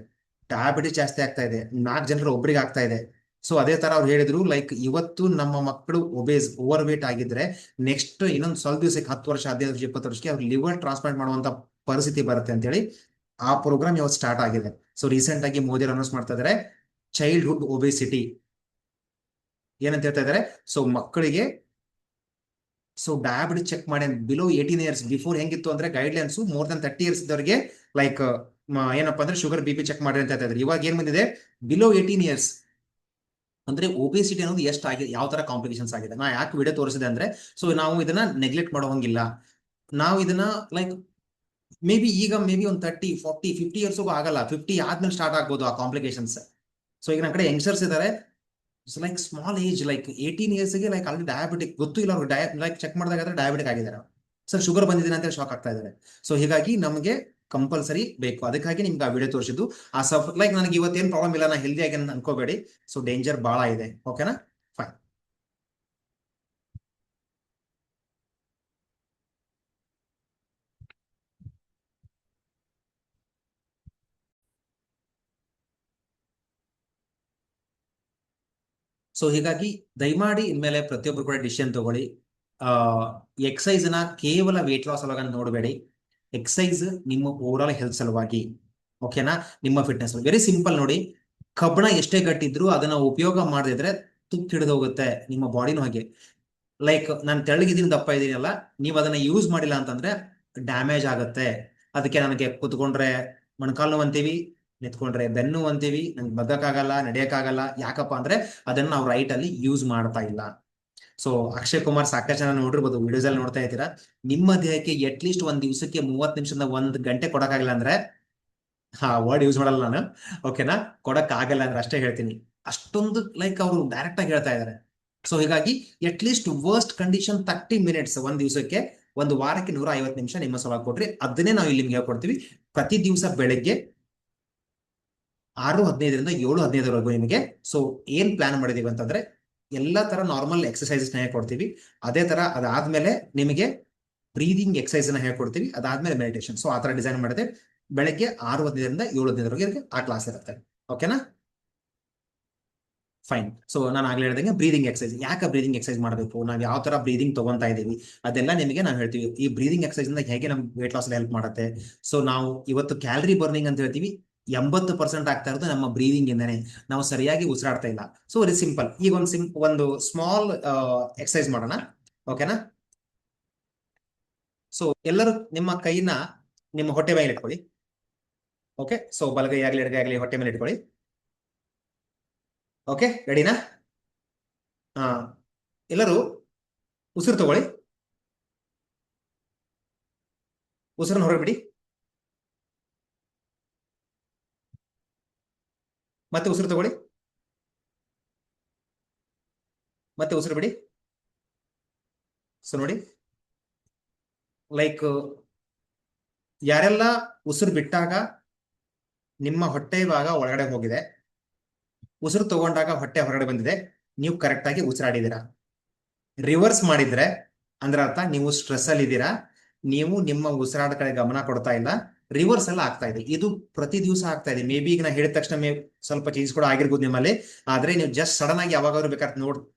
ಡಯಾಬಿಟಿಸ್ ಜಾಸ್ತಿ ಆಗ್ತಾ ಇದೆ, 4 ಜನರು ಒಬ್ರಿಗೆ ಆಗ್ತಾ ಇದೆ. ಸೊ ಅದೇ ತರ ಅವ್ರು ಹೇಳಿದ್ರು ಲೈಕ್ ಇವತ್ತು ನಮ್ಮ ಮಕ್ಕಳು ಓವರ್ ವೇಟ್ ಆಗಿದ್ರೆ ನೆಕ್ಸ್ಟ್ ಇನ್ನೊಂದು ಸ್ವಲ್ಪ ದಿವಸಕ್ಕೆ 10 ವರ್ಷ 15 ವರ್ಷ 20 ವರ್ಷಕ್ಕೆ ಅವ್ರು ಲಿವರ್ ಟ್ರಾನ್ಸ್ಪ್ಲಾಂಟ್ ಮಾಡುವಂತ ಪರಿಸ್ಥಿತಿ ಬರುತ್ತೆ ಅಂತ ಹೇಳಿ ಆ ಪ್ರೋಗ್ರಾಮ್ ಇವತ್ತು ಸ್ಟಾರ್ಟ್ ಆಗಿದೆ. ಸೊ ರೀಸೆಂಟ್ ಆಗಿ ಮೋದಿ ಅನೌನ್ಸ್ ಮಾಡ್ತಾ ಇದ್ದಾರೆ ಚೈಲ್ಡ್ಹುಡ್ ಒಬೆಸಿಟಿ ಏನಂತ ಹೇಳ್ತಾ ಇದ್ದಾರೆ. ಸೊ ಮಕ್ಕಳಿಗೆ ಸೊ ಡಯಾಬಿಟಿಸ್ ಚೆಕ್ ಮಾಡಿ ಬಿಲೋ 18 ಇಯರ್ಸ್. ಬಿಫೋರ್ ಹೆಂಗಿತ್ತು ಅಂದ್ರೆ ಗೈಡ್ಲೈನ್ಸ್ ಮೋರ್ ದನ್ 30 ಇಯರ್ಸ್ ಇದ್ದವರಿಗೆ ಲೈಕ್ ಏನಪ್ಪಾ ಅಂದ್ರೆ ಶುಗರ್ BP ಚೆಕ್ ಮಾಡಿ ಅಂತ ಹೇಳ್ತಾ ಇದ್ದಾರೆ. ಇವಾಗ ಏನ್ ಬಂದಿದೆ, ಬಿಲೋ 18 ಇಯರ್ಸ್ ಅಂದ್ರೆ ಒಬೆಸಿಟಿ ಅನ್ನೋದು ಎಷ್ಟು ಆಗಿದೆ, ಯಾವ ತರ ಕಾಂಪ್ಲಿಕೇಶನ್ಸ್ ಆಗಿದೆ. ನಾ ಯಾಕೆ ವಿಡಿಯೋ ತೋರಿಸಿದೆ ಅಂದ್ರೆ ಸೊ ನಾವು ಇದನ್ನ ನೆಗ್ಲೆಕ್ಟ್ ಮಾಡೋ ಹಂಗಿಲ್ಲ. ನಾವು ಇದನ್ನ ಲೈಕ್ ಮೇ ಬಿ ಒಂದು 30 40 50 ಇಯರ್ಸ್ ಆಗಲ್ಲ, 50 ಆದ್ಮೇಲೆ ಸ್ಟಾರ್ಟ್ ಆಗ್ಬೋದು ಆ ಕಾಂಪ್ಲಿಕೇಶನ್ಸ್. ಸೊ ಈಗ ನನ್ನ ಕಡೆ ಯಂಗ್ಸ್ಟರ್ಸ್ ಇದ್ದಾರೆ ಲೈಕ್ ಸ್ಮಾಲ್ ಏಜ್ ಲೈಕ್ 18 ಇಯರ್ಸ್ಗೆ ಲೈಕ್ ಆಲ್ರೆಡಿ ಡಯಾಬಿಟಿಕ್ ಗೊತ್ತು ಇಲ್ಲ ಅವ್ರಿಗೆ, ಲೈಕ್ ಚೆಕ್ ಮಾಡಿದಾಗ ಡಯಾಬಿಟಿಕ್ ಆಗಿದ್ದಾರೆ, ಸರ್ ಶುಗರ್ ಬಂದಿದ್ದೀನಿ ಅಂತ ಶಾಕ್ ಆಗ್ತಾ ಇದ್ದಾರೆ. ಸೊ ಹೀಗಾಗಿ ನಮಗೆ ಕಂಪಲ್ಸರಿ ಬೇಕು, ಅದಕ್ಕಾಗಿ ನಿಮ್ಗೆ ಆ ವಿಡಿಯೋ ತೋರಿಸಿದ್ದು. ಆ ಲೈಕ್ ನನಗೆ ಇವತ್ತೇನು ಪ್ರಾಬ್ಲಮ್ ಇಲ್ಲ, ನಾ ಹೆಲ್ದಿ ಆಗಿ ಅನ್ಕೋಬೇಡಿ. ಸೊ ಡೇಂಜರ್ ಬಹಳ ಇದೆ. ಓಕೆನಾ? ಫೈನ್. ಸೊ ಹೀಗಾಗಿ ದಯಮಾಡಿ ಇನ್ಮೇಲೆ ಪ್ರತಿಯೊಬ್ಬರು ಕೂಡ ಡಿಸಿಷನ್ ತಗೊಳ್ಳಿ. ಎಕ್ಸಸೈಸ್ ನ ಕೇವಲ ವೇಟ್ ಲಾಸ್ ಒಳಗ ನೋಡಬೇಡಿ, ಎಕ್ಸಸೈಸ್ ನಿಮ್ಮ ಓವರ್ ಆಲ್ ಹೆಲ್ತ್ ಸಲುವಾಗಿ. ಓಕೆನಾ? ನಿಮ್ಮ ಫಿಟ್ನೆಸ್ ವೆರಿ ಸಿಂಪಲ್ ನೋಡಿ, ಕಬ್ಬಣ ಎಷ್ಟೇ ಗಟ್ಟಿದ್ರು ಅದನ್ನ ಉಪಯೋಗ ಮಾಡದಿದ್ರೆ ತುಕ್ಕು ಹಿಡಿದು ಹೋಗುತ್ತೆ ನಿಮ್ಮ ಬಾಡಿನೂ ಹಾಗೆ. ಲೈಕ್ ನಾನು ತೆಳ್ಳಗಿದ್ದೀನಿ ದಪ್ಪ ಇದೀನಿ ಅಲ್ಲ, ನೀವು ಅದನ್ನ ಯೂಸ್ ಮಾಡಿಲ್ಲ ಅಂತಂದ್ರೆ ಡ್ಯಾಮೇಜ್ ಆಗುತ್ತೆ. ಅದಕ್ಕೆ ನನಗೆ ಕುತ್ಕೊಂಡ್ರೆ ಮೊಣಕಾಲು ನೋವು ಅಂತೀವಿ, ನಿಂತ್ಕೊಂಡ್ರೆ ಬೆನ್ನು ಅಂತೀವಿ, ನಂಗೆ ಬಗ್ಗಕ್ಕಾಗಲ್ಲ, ನಡೆಯಕ್ಕಾಗಲ್ಲ. ಯಾಕಪ್ಪ ಅಂದ್ರೆ ಅದನ್ನ ನಾವು ರೈಟ್ ಅಲ್ಲಿ ಯೂಸ್ ಮಾಡ್ತಾ ಇಲ್ಲ. ಸೊ ಅಕ್ಷಯ್ ಕುಮಾರ್ ಸಾಕಷ್ಟು ಜನ ನೋಡಿರ್ಬೋದು, ವಿಡಿಯೋಸ್ ಅಲ್ಲಿ ನೋಡ್ತಾ ಇದ್ದೀರಾ. ನಿಮ್ಮ ದೇಹಕ್ಕೆ ಅಟ್ ಲೀಸ್ಟ್ ಒಂದ್ ದಿವಸಕ್ಕೆ 30 ನಿಮಿಷದಿಂದ 1 ಗಂಟೆ ಕೊಡಕ್ಕಾಗಿಲ್ಲ ಅಂದ್ರೆ, ವರ್ಡ್ ಯೂಸ್ ಮಾಡಲ್ಲ ನಾನು, ಓಕೆನಾ, ಕೊಡಕ್ ಆಗಲ್ಲ ಅಂದ್ರೆ ಅಷ್ಟೇ ಹೇಳ್ತೀನಿ. ಅಷ್ಟೊಂದು ಲೈಕ್ ಅವರು ಡೈರೆಕ್ಟ್ ಆಗಿ ಹೇಳ್ತಾ ಇದ್ದಾರೆ. ಸೊ ಹೀಗಾಗಿ at least worst condition 30 minutes ಒಂದ್ ದಿವಸಕ್ಕೆ, ಒಂದು ವಾರಕ್ಕೆ 150 ನಿಮಿಷ ನಿಮ್ಮ ಸಲುವಾಗಿ ಕೊಟ್ರಿ. ಅದನ್ನೇ ನಾವು ಇಲ್ಲಿ ನಿಮ್ಗೆ ಹೇಳ್ಕೊಡ್ತೀವಿ. ಪ್ರತಿ ದಿವಸ ಬೆಳಗ್ಗೆ 6:15ರಿಂದ 7:15ವರೆಗೂ ನಿಮಗೆ. ಸೊ ಏನ್ ಪ್ಲಾನ್ ಮಾಡಿದೀವಿ ಅಂತಂದ್ರೆ ಎಲ್ಲಾ ತರ ನಾರ್ಮಲ್ ಎಕ್ಸರ್ಸೈಸಸ್ ಹೇಳ್ಕೊಡ್ತೀವಿ. ಅದೇ ತರ ಅದಾದ್ಮೇಲೆ ನಿಮಗೆ ಬ್ರೀದಿಂಗ್ ಎಕ್ಸರ್ಸೈಸ್ ನ ಹೇಳ್ಕೊಡ್ತೀವಿ. ಅದಾದ್ಮೇಲೆ ಮೆಡಿಟೇಷನ್. ಸೊ ಆ ತರ ಡಿಸೈನ್ ಮಾಡಿದೆ. ಬೆಳಗ್ಗೆ 6:15ರಿಂದ 7:15ವರೆಗೆ ಆ ಕ್ಲಾಸ್ ಇರುತ್ತೆ. ಓಕೆನಾ? ಫೈನ್. ಸೊ ನಾನು ಆಗ್ಲೇ ಹೇಳ್ದಂಗೆ ಬ್ರೀದಿಂಗ್ ಎಕ್ಸರ್ಸೈಸ್. ಯಾಕೆ ಬ್ರೀದಿಂಗ್ ಎಕ್ಸರ್ಸೈಸ್ ಮಾಡಬೇಕು, ನಾವು ಯಾವ ತರ ಬ್ರೀದಿಂಗ್ ತಗೊಂತಾ ಇದೀವಿ, ಅದೆಲ್ಲ ನಿಮಗೆ ನಾವು ಹೇಳ್ತೀವಿ. ಈ ಬ್ರೀದಿಂಗ್ ಎಕ್ಸರ್ಸೈಸ್ ಇಂದ ಹೇಗೆ ನಮ್ ವೇಟ್ ಲಾಸ್ ಹೆಲ್ಪ್ ಮಾಡುತ್ತೆ. ಸೊ ನಾವು ಇವತ್ತು ಕ್ಯಾಲರಿ ಬರ್ನಿಂಗ್ ಅಂತ ಹೇಳ್ತೀವಿ, 80% ಆಗ್ತಾ ಇರೋದು ನಮ್ಮ ಬ್ರೀದಿಂಗ್ ಇಂದಾನೆ. ನಾವು ಸರಿಯಾಗಿ ಉಸಿರಾಡ್ತಾ ಇಲ್ಲ. So very simple. ಈಗ ಒಂದು ಸ್ಮಾಲ್ ಎಕ್ಸರ್ಸೈಸ್ ಮಾಡೋಣ. ಓಕೆನಾ? ಸೊ ಎಲ್ಲರೂ ನಿಮ್ಮ ಕೈನ ನಿಮ್ಮ ಹೊಟ್ಟೆ ಮೇಲೆ ಇಟ್ಕೊಳ್ಳಿ. ಓಕೆ? ಸೊ ಬಲಗೈ ಆಗ್ಲಿ ಎಡಗೈ ಆಗ್ಲಿ ಹೊಟ್ಟೆ ಮೇಲೆ ಇಟ್ಕೊಳ್ಳಿ. ಓಕೆ, ರೆಡಿನಾ? ಎಲ್ಲರೂ ಉಸಿರು ತಗೊಳ್ಳಿ, ಉಸಿರನ್ನು ಹೊರಗೆ ಬಿಡಿ, ಮತ್ತೆ ಉಸಿರು ತಗೊಳ್ಳಿ, ಮತ್ತೆ ಉಸಿರು ಬಿಡಿ. ಸೊ ನೋಡಿ, ಲೈಕ್ ಯಾರೆಲ್ಲ ಉಸಿರು ಬಿಟ್ಟಾಗ ನಿಮ್ಮ ಹೊಟ್ಟೆ ಭಾಗ ಒಳಗಡೆ ಹೋಗಿದೆ, ಉಸಿರು ತಗೊಂಡಾಗ ಹೊಟ್ಟೆ ಹೊರಗಡೆ ಬಂದಿದೆ, ನೀವು ಕರೆಕ್ಟ್ ಆಗಿ ಉಸಿರಾಡಿದ್ದೀರಾ. ರಿವರ್ಸ್ ಮಾಡಿದ್ರೆ ಅಂದ್ರೆ ಅರ್ಥ ನೀವು ಸ್ಟ್ರೆಸ್ ಅಲ್ಲಿ ಇದ್ದೀರಾ, ನೀವು ನಿಮ್ಮ ಉಸಿರಾಡ ಕಡೆ ಗಮನ ಕೊಡ್ತಾ ಇಲ್ಲ, ರಿವರ್ಸ್ ಎಲ್ಲ ಆಗ್ತಾ ಇದೆ. ಇದು ಪ್ರತಿ ದಿವಸ ಆಗ್ತಾ ಇದೆ. ಮೇ ಬಿ ಈಗ ನಾ ಹೇಳಿದ ತಕ್ಷಣ ಸ್ವಲ್ಪ ಚೇಂಜ್ ಕೂಡ ಆಗಿರ್ಬೋದು ನಿಮ್ಮಲ್ಲಿ. ಆದ್ರೆ ನೀವು ಜಸ್ಟ್ ಸಡನ್ ಆಗಿ ಯಾವಾಗಾದ್ರೂ ಬೇಕಾದ್ರೆ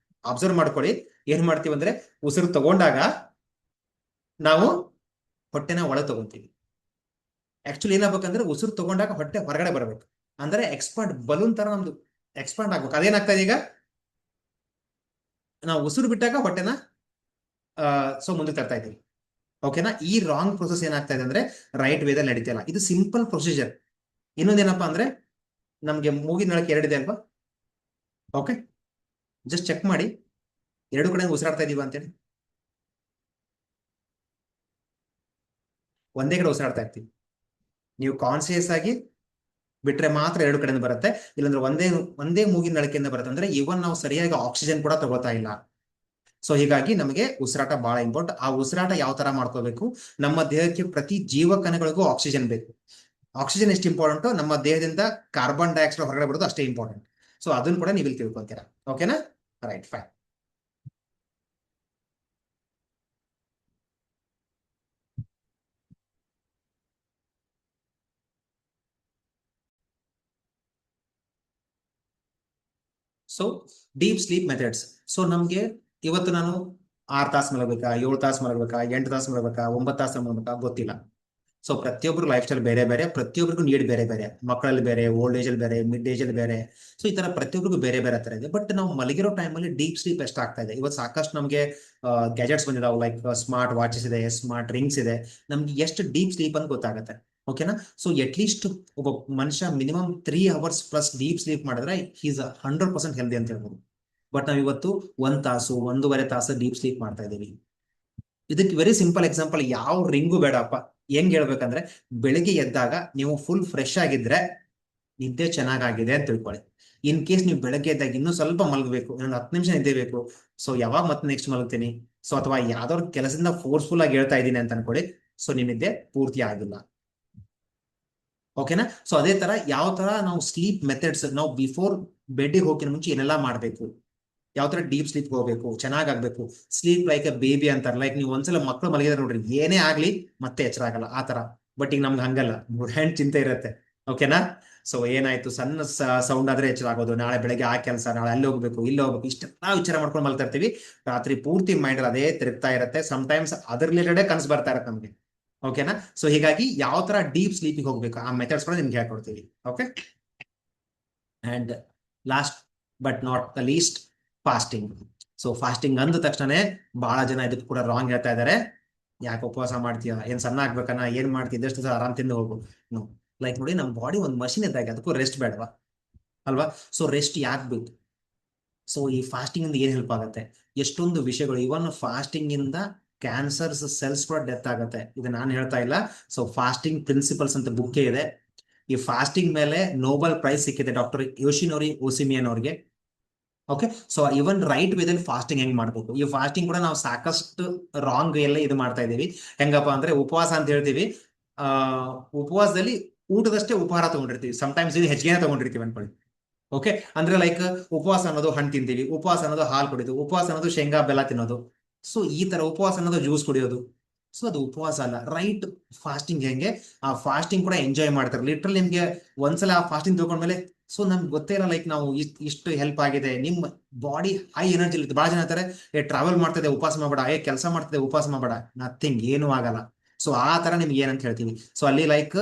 ಅಬ್ಸರ್ವ್ ಮಾಡ್ಕೊಳ್ಳಿ. ಏನ್ ಮಾಡ್ತೀವಿ ಅಂದ್ರೆ ಉಸಿರು ತಗೊಂಡಾಗ ನಾವು ಹೊಟ್ಟೆನ ಒಳಗೆ ತಗೊಂತೀವಿ. ಆಕ್ಚುಲಿ ಏನಾಗ್ಬೇಕಂದ್ರೆ ಉಸಿರು ತಗೊಂಡಾಗ ಹೊಟ್ಟೆ ಹೊರಗಡೆ ಬರ್ಬೇಕು. ಅಂದ್ರೆ ಎಕ್ಸ್ಪಾಂಡ್ ಬಲೂನ್ ತರ ನಮ್ದು ಎಕ್ಸ್ಪಾಂಡ್ ಆಗ್ಬೇಕು. ಅದೇನಾಗ್ತಾ ಇದೆ, ಈಗ ನಾವು ಉಸಿರು ಬಿಟ್ಟಾಗ ಹೊಟ್ಟೆನ ಸೊ ಮುಂದಕ್ಕೆ ತರ್ತಾ ಇದ್ದೀವಿ. ಓಕೆನಾ? ಈ ರಾಂಗ್ ಪ್ರೊಸೆಸ್ ಏನಾಗ್ತಾ ಇದೆ ಅಂದ್ರೆ ರೈಟ್ ವೇದಲ್ಲಿ ನಡೀತಿಲ್ಲ. ಇದು ಸಿಂಪಲ್ ಪ್ರೊಸೀಜರ್. ಇನ್ನೊಂದೇನಪ್ಪಾ ಅಂದ್ರೆ ನಮ್ಗೆ ಮೂಗಿನ ನಳಕ್ಕೆ ಎರಡಿದೆ ಅಲ್ವಾ? ಓಕೆ, ಜಸ್ಟ್ ಚೆಕ್ ಮಾಡಿ ಎರಡು ಕಡೆ ಉಸಿರಾಡ್ತಾ ಇದೀವ ಅಂತೇಳಿ. ಒಂದೇ ಕಡೆ ಉಸಿರಾಡ್ತಾ ಇರ್ತೀವಿ. ನೀವು ಕಾನ್ಸಿಯಸ್ ಆಗಿ ಬಿಟ್ರೆ ಮಾತ್ರ ಎರಡು ಕಡೆಯಿಂದ ಬರುತ್ತೆ, ಇಲ್ಲಾಂದ್ರೆ ಒಂದೇ ಮೂಗಿನ ನಳಕೆಯಿಂದ ಬರುತ್ತೆ. ಅಂದ್ರೆ ಇವನ್ ನಾವು ಸರಿಯಾಗಿ ಆಕ್ಸಿಜನ್ ಕೂಡ ತಗೋತಾ ಇಲ್ಲ. ಸೊ ಹೀಗಾಗಿ ನಮಗೆ ಉಸಿರಾಟ ಬಹಳ ಇಂಪಾರ್ಟೆಂಟ್. ಆ ಉಸಿರಾಟ ಯಾವ ತರ ಮಾಡ್ಕೋಬೇಕು? ನಮ್ಮ ದೇಹಕ್ಕೆ ಪ್ರತಿ ಜೀವಕಣಗಳಿಗೂ ಆಕ್ಸಿಜನ್ ಬೇಕು. ಆಕ್ಸಿಜನ್ ಎಷ್ಟು ಇಂಪಾರ್ಟೆಂಟು, ನಮ್ಮ ದೇಹದಿಂದ ಕಾರ್ಬನ್ ಡೈಆಕ್ಸೈಡ್ ಹೊರಗಡೆ ಬರೋದು ಅಷ್ಟೇ ಇಂಪಾರ್ಟೆಂಟ್. ಸೊ ಅದನ್ನು ಕೂಡ ನೀವು ಇಲ್ಲಿ ತಿಳ್ಕೊಂತೀರಾ. ಓಕೆನಾ? Right, fine. So deep sleep methods. So ನಮ್ಗೆ ಇವತ್ತು ನಾನು 6 ತಾಸು ಮಲಗಬೇಕಾ, 7 ತಾಸು ಮಲಗಬೇಕಾ, 8 ತಾಸು ಮಲಗಬೇಕಾ, 9 ತಾಸು ಮಲಗಬೇಕಾ ಗೊತ್ತಿಲ್ಲ. ಸೊ ಪ್ರತಿಯೊಬ್ಬರು ಲೈಫ್ ಸ್ಟೈಲ್ ಬೇರೆ ಬೇರೆ, ಪ್ರತಿಯೊಬ್ಬರಿಗೂ ನೀಡ್ ಬೇರೆ ಬೇರೆ. ಮಕ್ಕಳಲ್ಲಿ ಬೇರೆ, ಓಲ್ಡ್ ಏಜ್ ಅಲ್ಲಿ ಬೇರೆ, ಮಿಡ್ ಏಜ್ ಅಲ್ಲಿ ಬೇರೆ. ಸೊ ಈ ತರ ಪ್ರತಿಯೊಬ್ಬರಿಗೂ ಬೇರೆ ಬೇರೆ ತರ ಇದೆ. ಬಟ್ ನಾವು ಮಲಗಿರೋ ಟೈಮಲ್ಲಿ ಡೀಪ್ ಸ್ಲೀಪ್ ಎಷ್ಟಾಗ್ತಾ ಇದೆ? ಇವತ್ತು ಸಾಕಷ್ಟು ನಮಗೆ ಗ್ಯಾಜೆಟ್ಸ್ ಬಂದಿದಾವೆ, ಲೈಕ್ ಸ್ಮಾರ್ಟ್ ವಾಚಸ್ ಇದೆ, ಸ್ಮಾರ್ಟ್ ರಿಂಗ್ಸ್ ಇದೆ. ನಮ್ಗೆ ಎಷ್ಟು ಡೀಪ್ ಸ್ಲೀಪ್ ಅಂತ ಗೊತ್ತಾಗುತ್ತೆ. ಓಕೆನಾ? ಸೊ ಅಟ್ಲೀಸ್ಟ್ ಒಬ್ಬ ಮನುಷ್ಯ minimum 3 hours plus deep sleep ಮಾಡಿದ್ರೆ ಈಸ್ 100% ಹೆಲ್ದಿ ಅಂತ ಹೇಳ್ಬೋದು. ಬಟ್ ನಾವು ಇವತ್ತು 1 ತಾಸು 1.5 ತಾಸು ಡೀಪ್ ಸ್ಲೀಪ್ ಮಾಡ್ತಾ ಇದೀವಿ. ಇದಕ್ಕೆ ವೆರಿ ಸಿಂಪಲ್ ಎಕ್ಸಾಂಪಲ್, ಯಾವ ರಿಂಗು ಬೇಡಪ್ಪ. ಹೆಂಗ್ ಹೇಳ್ಬೇಕಂದ್ರೆ, ಬೆಳಿಗ್ಗೆ ಎದ್ದಾಗ ನೀವು ಫುಲ್ ಫ್ರೆಶ್ ಆಗಿದ್ರೆ ನಿದ್ದೆ ಚೆನ್ನಾಗಿದೆ ಅಂತ ತಿಳ್ಕೊಳ್ಳಿ. ಇನ್ ಕೇಸ್ ನೀವು ಬೆಳಗ್ಗೆ ಎದ್ದಾಗ ಇನ್ನೂ ಸ್ವಲ್ಪ ಮಲಗಬೇಕು, ಇನ್ನೊಂದು 10 ನಿಮಿಷ ನಿದ್ದೆ ಬೇಕು, ಸೊ ಯಾವಾಗ ಮತ್ತೆ ನೆಕ್ಸ್ಟ್ ಮಲಗ್ತೀನಿ, ಸೊ ಅಥವಾ ಯಾವ್ದಾದ್ರು ಕೆಲಸದಿಂದ ಫೋರ್ಸ್ಫುಲ್ ಆಗಿ ಹೇಳ್ತಾ ಇದ್ದೀನಿ ಅಂತ ಅನ್ಕೊಳ್ಳಿ, ಸೊ ನಿಮ್ ನಿದ್ದೆ ಪೂರ್ತಿ ಆಗಿಲ್ಲ. ಓಕೆನಾ? ಸೊ ಅದೇ ತರ ಯಾವ ತರ ನಾವು ಸ್ಲೀಪ್ ಮೆಥಡ್ಸ್, ನಾವು ಬಿಫೋರ್ ಬೆಡ್ಗೆ ಹೋಗಿನ ಮುಂಚೆ ಏನೆಲ್ಲ ಮಾಡ್ಬೇಕು, ಯಾವ ತರ ಡೀಪ್ ಸ್ಲೀಪ್ ಹೋಗ್ಬೇಕು, ಚೆನ್ನಾಗಾಗ್ಬೇಕು. ಸ್ಲೀಪ್ ಲೈಕ್ ಎ ಬೇಬಿ ಅಂತಾರೆ. ಲೈಕ್ ನೀವು ಒಂದ್ಸಲ ಮಕ್ಕಳು ಮಲಗಿದ್ರೆ ನೋಡ್ರಿ, ಏನೇ ಆಗ್ಲಿ ಮತ್ತೆ ಎಚ್ಚರ ಆಗಲ್ಲ ಆ ತರ. ಬಟ್ ಈಗ ನಮ್ಗೆ ಹಂಗಲ್ಲ, ಹ್ಯಾಂಡ್ ಚಿಂತೆ ಇರುತ್ತೆ. ಓಕೆನಾ? ಸೊ ಏನಾಯ್ತು, ಸಣ್ಣ ಸೌಂಡ್ ಆದ್ರೆ ಎಚ್ಚರ ಆಗೋದು, ನಾಳೆ ಬೆಳಗ್ಗೆ ಆ ಕೆಲಸ, ನಾಳೆ ಅಲ್ಲಿ ಹೋಗ್ಬೇಕು, ಇಲ್ಲಿ ಹೋಗ್ಬೇಕು, ಇಷ್ಟೆಲ್ಲ ವಿಚಾರ ಮಾಡ್ಕೊಂಡು ಮಲ್ತಾ ಇರ್ತೀವಿ. ರಾತ್ರಿ ಪೂರ್ತಿ ಮೈಂಡ್ ಅದೇ ತಿರುಗ್ತಾ ಇರುತ್ತೆ. ಸಮ್ಟೈಮ್ಸ್ ಅದ್ರ ರಿಲೇಟೆಡ್ ಕನ್ಸು ಬರ್ತಾ ಇರತ್ತೆ ನಮ್ಗೆ. ಓಕೆನಾ? ಸೊ ಹೀಗಾಗಿ ಯಾವ ತರ ಡೀಪ್ ಸ್ಲೀಪಿಗೆ ಹೋಗ್ಬೇಕು ಆ ಮೆಥಡ್ಸ್ ಕೂಡ ನಿಮ್ಗೆ ಹೇಳ್ಕೊಡ್ತೀವಿ. Okay, and last but not the least, fasting. So fasting ಅಂದ ತಕ್ಷಣನೇ ಬಹಳ ಜನ ಇದಕ್ಕೆ ಕೂಡ ರಾಂಗ್ ಹೇಳ್ತಾ ಇದಾರೆ. ಯಾಕೆ ಉಪವಾಸ ಮಾಡ್ತೀಯ, ಏನ್ ಸಣ್ಣ ಆಗ್ಬೇಕನ್ನ, ಏನ್ ಮಾಡ್ತೀಯ, ಇದಷ್ಟು ದಿವಸ ಆರಾಮ್ ತಿಂದು ಹೋಗು. ನೋ, ಲೈಕ್ ನೋಡಿ, ನಮ್ಮ ಬಾಡಿ ಒಂದು ಮಷಿನ್ ಇದ್ದಾಗ ಅದಕ್ಕೂ ರೆಸ್ಟ್ ಬೇಡವಾ ಅಲ್ವಾ? ಸೊ ರೆಸ್ಟ್ ಯಾಕೆ ಬೇಕು? ಸೊ ಈ ಫಾಸ್ಟಿಂಗ್ ಇಂದ ಏನ್ ಹೆಲ್ಪ್ ಆಗುತ್ತೆ? ಎಷ್ಟೊಂದು ವಿಷಯಗಳು. ಇವನ್ ಫಾಸ್ಟಿಂಗ್ ಇಂದ ಕ್ಯಾನ್ಸರ್ಸ್ ಸೆಲ್ಸ್ ಕೂಡ ಡೆತ್ ಆಗುತ್ತೆ. ಇದು ನಾನು ಹೇಳ್ತಾ ಇಲ್ಲ. ಸೊ ಫಾಸ್ಟಿಂಗ್ ಪ್ರಿನ್ಸಿಪಲ್ಸ್ ಅಂತ ಬುಕ್ ಇದೆ. ಈ ಫಾಸ್ಟಿಂಗ್ ಮೇಲೆ ನೋಬೆಲ್ ಪ್ರೈಸ್ ಸಿಕ್ಕಿದೆ ಡಾಕ್ಟರ್ ಯೋಶಿನೋರಿ ಓಸಿಮಿಯನ್ ಅವ್ರಿಗೆ. ಓಕೆ, ಸೊ ಇವನ್ ರೈಟ್ ವೇದಲ್ಲಿ ಫಾಸ್ಟಿಂಗ್ ಹೆಂಗ್ ಮಾಡ್ಬೇಕು? ಈ ಫಾಸ್ಟಿಂಗ್ ಕೂಡ ನಾವು ಸಾಕಷ್ಟು ರಾಂಗ್ ಎಲ್ಲ ಇದು ಮಾಡ್ತಾ ಇದೀವಿ. ಹೆಂಗಪ್ಪ ಅಂದ್ರೆ, ಉಪವಾಸ ಅಂತ ಹೇಳ್ತೀವಿ. ಉಪವಾಸದಲ್ಲಿ ಊಟದಷ್ಟೇ ಉಪಹಾರ ತಗೊಂಡಿರ್ತೀವಿ. ಸಮಟೈಮ್ಸ್ ಇದು ಹೆಚ್ಚಿಗೆ ತಗೊಂಡಿರ್ತೀವಿ ಅನ್ಕೊಳ್ಳಿ. ಓಕೆ, ಅಂದ್ರೆ ಲೈಕ್ ಉಪವಾಸ ಅನ್ನೋದು ಹಣ್ಣು ತಿಂತೀವಿ, ಉಪವಾಸ ಅನ್ನೋದು ಹಾಲು ಕುಡಿಯೋದು, ಉಪವಾಸ ಅನ್ನೋದು ಶೇಂಗಾ ಬೆಲ್ಲ ತಿನ್ನೋದು. ಸೊ ಈ ತರ ಉಪವಾಸ ಅನ್ನೋದು ಜ್ಯೂಸ್ ಕುಡಿಯೋದು. ಸೊ ಅದು ಉಪವಾಸ ಅಲ್ಲ. ರೈಟ್ ಫಾಸ್ಟಿಂಗ್ ಹೆಂಗೆ, ಆ ಫಾಸ್ಟಿಂಗ್ ಕೂಡ ಎಂಜಾಯ್ ಮಾಡ್ತಾರೆ. ಲಿಟ್ರಲಿ ನಿಮ್ಗೆ ಒಂದ್ಸಲ ಆ ಫಾಸ್ಟಿಂಗ್ ತಗೊಂಡ್ಮೇಲೆ ಸೊ ನಮ್ಗೆ ಗೊತ್ತೇ ಇಲ್ಲ, ಲೈಕ್ ನಾವು ಇಷ್ಟು ಹೆಲ್ಪ್ ಆಗಿದೆ. ನಿಮ್ಮ ಬಾಡಿ ಹೈ ಎನರ್ಜಿ ಇರುತ್ತೆ. ಬಹಳ ಜನ ಹೇಳ್ತಾರೆ, ಟ್ರಾವೆಲ್ ಮಾಡ್ತಿದೆ ಉಪವಾಸ ಮಾಡಬೇಡ, ಕೆಲಸ ಮಾಡ್ತಿದೆ ಉಪವಾಸ ಮಾಡಬೇಡ. ನಥಿಂಗ್, ಏನೂ ಆಗಲ್ಲ. ಸೊ ಆ ತರ ನಿಮ್ಗೆ ಏನಂತ ಹೇಳ್ತೀವಿ. ಸೊ ಅಲ್ಲಿ ಲೈಕ್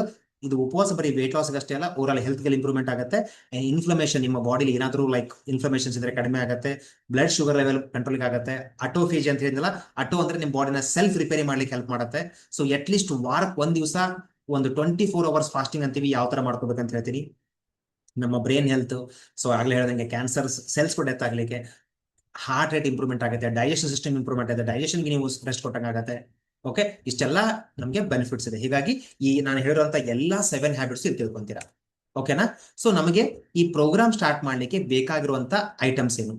ಇದು ಉಪವಾಸ ಬರೀ ವೇಟ್ ಲಾಸ್ ಅಷ್ಟೇ ಅಲ್ಲ, ಓವರ್ ಹೆಲ್ತ್ ಗೆ ಇಂಪ್ರೂವ್ಮೆಂಟ್ ಆಗುತ್ತೆ. ಇನ್ಫ್ಲಮೇಷನ್, ನಿಮ್ಮ ಬಾಡಿಲಿ ಏನಾದರೂ ಲೈಕ್ ಇನ್ಫ್ಲಮೇಷನ್ಸ್ ಇದ್ರೆ ಕಡಿಮೆ ಆಗುತ್ತೆ. ಬ್ಲಡ್ ಶುಗರ್ ಲೆವೆಲ್ ಕಂಟ್ರೋಲ್ ಆಗುತ್ತೆ. ಅಟೋಫೇಜಿ ಅಂತ ಹೇಳಿದ್ನಲ್ಲ, ಅಟೋ ಅಂದ್ರೆ ನಿಮ್ಮ ಬಾಡಿನ ಸೆಲ್ಫ್ ರಿಪೇರಿ ಮಾಡ್ಲಿಕ್ಕೆ ಹೆಲ್ಪ್ ಮಾಡುತ್ತೆ. ಸೊ ಅಟ್ ಲೀಸ್ಟ್ ವಾರಕ್ಕೆ ಒಂದ್ ದಿವಸ ಒಂದು 24 hours ಫಾಸ್ಟಿಂಗ್ ಅಂತೀವಿ. ಯಾವ ತರ ಮಾಡ್ಕೋಬೇಕಂತ ಹೇಳ್ತೀನಿ. ನಮ್ಮ ಬ್ರೈನ್ ಹೆಲ್ತ್, ಸೊ ಆಗ್ಲೇ ಹೇಳ್ದಂಗೆ ಕ್ಯಾನ್ಸರ್ ಸೆಲ್ಸ್ ಡೆತ್ ಆಗ್ಲಿಕ್ಕೆ, ಹಾರ್ಟ್ ರೇಟ್ ಇಂಪ್ರೂವ್ಮೆಂಟ್ ಆಗುತ್ತೆ, ಡೈಜೆಷನ್ ಸಿಸ್ಟಮ್ ಇಂಪ್ರೂವ್ಮೆಂಟ್ ಆಗುತ್ತೆ, ಡೈಜೆಷನ್ಗೆ ನೀವು ರೆಸ್ಟ್ ಕೊಟ್ಟಂಗೆ ಆಗುತ್ತೆ. ಓಕೆ, ಇಷ್ಟೆಲ್ಲ ನಮಗೆ ಬೆನಿಫಿಟ್ಸ್ ಇದೆ. ಹೀಗಾಗಿ ಈ ನಾನು ಹೇಳಿರುವಂತ ಎಲ್ಲಾ 7 ಹ್ಯಾಬಿಟ್ಸ್ ಇಲ್ಲಿ ತಿಳ್ಕೊಂತೀರಾ. ಓಕೆನಾ? ಸೊ ನಮಗೆ ಈ ಪ್ರೋಗ್ರಾಮ್ ಸ್ಟಾರ್ಟ್ ಮಾಡ್ಲಿಕ್ಕೆ ಬೇಕಾಗಿರುವಂತ ಐಟಮ್ಸ್ ಏನು?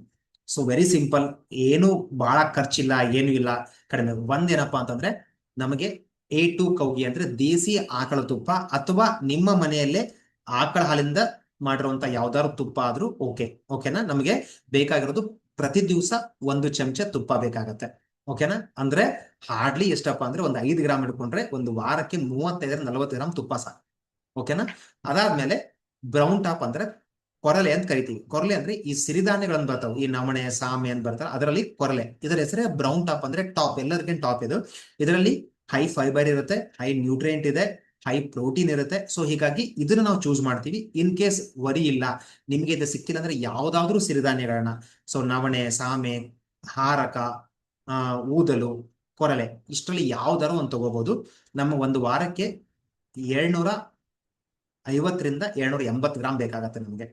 ಸೊ ವೆರಿ ಸಿಂಪಲ್, ಏನು ಬಹಳ ಖರ್ಚಿಲ್ಲ, ಏನು ಇಲ್ಲ, ಕಡಿಮೆ. ಒಂದೇನಪ್ಪಾ ಅಂತಂದ್ರೆ, ನಮಗೆ A2 ಕೌಗಿ ಅಂದ್ರೆ ದೇಸಿ ಆಕಳ ತುಪ್ಪ, ಅಥವಾ ನಿಮ್ಮ ಮನೆಯಲ್ಲೇ ಆಕಳ ಹಾಲಿಂದ ಮಾಡಿರುವಂತ ಯಾವ್ದಾದ್ರು ತುಪ್ಪ ಆದ್ರೂ ಓಕೆ. ಓಕೆನಾ? ನಮಗೆ ಬೇಕಾಗಿರೋದು ಪ್ರತಿ ದಿವಸ 1 ಚಮಚ ತುಪ್ಪ ಬೇಕಾಗತ್ತೆ. ಓಕೆನಾ? ಅಂದ್ರೆ ಹಾರ್ಡ್ಲಿ ಎಷ್ಟಪ್ಪ ಅಂದ್ರೆ ಒಂದು 5 ಗ್ರಾಮ್ ಹಿಡ್ಕೊಂಡ್ರೆ ಒಂದು ವಾರಕ್ಕೆ 35-40 ಗ್ರಾಮ್ ತುಪ್ಪ ಸಾಕು. ಓಕೆನಾ? ಅದಾದ್ಮೇಲೆ ಬ್ರೌನ್ ಟಾಪ್ ಅಂದ್ರೆ ಕೊರಲೆ ಅಂತ ಕರಿತೀವಿ. ಕೊರಲೆ ಅಂದ್ರೆ ಈ ಸಿರಿಧಾನ್ಯಗಳನ್ನ ಬರ್ತಾವೆ, ಈ ನವಣೆ, ಸಾಮೆ ಅಂತ ಬರ್ತಾವೆ, ಅದರಲ್ಲಿ ಕೊರಲೆ. ಇದರ ಹೆಸರೇ ಬ್ರೌನ್ ಟಾಪ್ ಅಂದ್ರೆ ಟಾಪ್, ಎಲ್ಲದಕ್ಕಿಂತ ಟಾಪ್ ಇದು. ಇದರಲ್ಲಿ ಹೈ ಫೈಬರ್ ಇರುತ್ತೆ, ಹೈ ನ್ಯೂಟ್ರಿಯೆಂಟ್ ಇದೆ, ಹೈ ಪ್ರೋಟೀನ್ ಇರುತ್ತೆ. ಸೊ ಹೀಗಾಗಿ ಇದನ್ನ ನಾವು ಚೂಸ್ ಮಾಡ್ತೀವಿ. ಇನ್ ಕೇಸ್ ವರಿ ಇಲ್ಲ, ನಿಮ್ಗೆ ಇದು ಸಿಕ್ತಿಲ್ಲ ಅಂದ್ರೆ ಯಾವ್ದಾದ್ರು ಸಿರಿಧಾನ್ಯಗಳನ್ನ, ಸೊ ನವಣೆ, ಸಾಮೆ, ಹಾರಕ, ಊದಲು, ಕೊರಲೆ, ಇಷ್ಟರಲ್ಲಿ ಯಾವ್ದಾರು ಒಂದು ತಗೋಬಹುದು. ನಮ್ಮ ಒಂದು ವಾರಕ್ಕೆ 750 780 ಗ್ರಾಮ್ ಬೇಕಾಗತ್ತೆ ನಮಗೆ.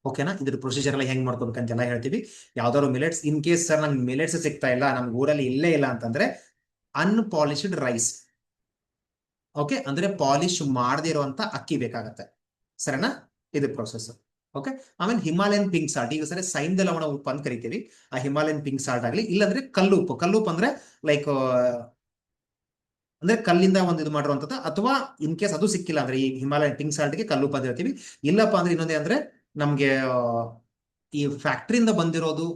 ಓಕೆನಾ, ಇದ್ರ ಪ್ರೊಸೀಜರ್ ಎಲ್ಲ ಹೆಂಗ್ ಮಾಡ್ಕೋಬೇಕಂತೆಲ್ಲ ಹೇಳ್ತೀವಿ. ಯಾವ್ದಾದ್ರು ಮಿಲೆಟ್ಸ್, ಇನ್ ಕೇಸ್ ಸರ್ ನಂಗೆ ಮಿಲೆಟ್ಸ್ ಸಿಗ್ತಾ ಇಲ್ಲ, ನಮ್ಗೆ ಊರಲ್ಲಿ ಇಲ್ಲೇ ಇಲ್ಲ ಅಂತಂದ್ರೆ ಅನ್ಪಾಲಿಶ್ಡ್ ರೈಸ್, ಓಕೆ, ಅಂದ್ರೆ ಪಾಲಿಶ್ ಮಾಡದೇ ಇರುವಂತ ಅಕ್ಕಿ ಬೇಕಾಗತ್ತೆ. ಸರಿನಾ, ಇದು ಪ್ರೊಸೆಸ್. ಓಕೆ, ಆಮೇಲೆ ಹಿಮಾಲಯನ್ ಪಿಂಕ್ ಸಾಲ್ಟ್, ಈಗ ಸರಿ ಸೈನ್ದ ಲವಣ ಉಪ್ಪು ಅಂತ ಕರಿತೀವಿ. ಆ ಹಿಮಾಲಯನ್ ಪಿಂಕ್ ಸಾಲ್ಟ್ ಆಗಲಿ, ಇಲ್ಲಾಂದ್ರೆ ಕಲ್ಲುಪ್ಪು. ಕಲ್ಲುಪ್ಪು ಅಂದ್ರೆ ಲೈಕ್ ಅಂದ್ರೆ ಕಲ್ಲಿಂದ ಒಂದು ಇದು ಮಾಡಿರುವಂತದ್ದು, ಅಥವಾ ಇನ್ ಕೇಸ್ ಅದು ಸಿಕ್ಕಿಲ್ಲ ಅಂದ್ರೆ ಈ ಹಿಮಾಲಯನ್ ಪಿಂಕ್ ಸಾಲ್ಟ್ಗೆ ಕಲ್ಲುಪ್ಪು ಅಂತ ಹೇಳ್ತೀವಿ. ಇಲ್ಲಪ್ಪ ಅಂದ್ರೆ ಇನ್ನೊಂದೇ ಅಂದ್ರೆ ನಮ್ಗೆ ಈ ಫ್ಯಾಕ್ಟ್ರಿಯಿಂದ ಬಂದಿರೋದು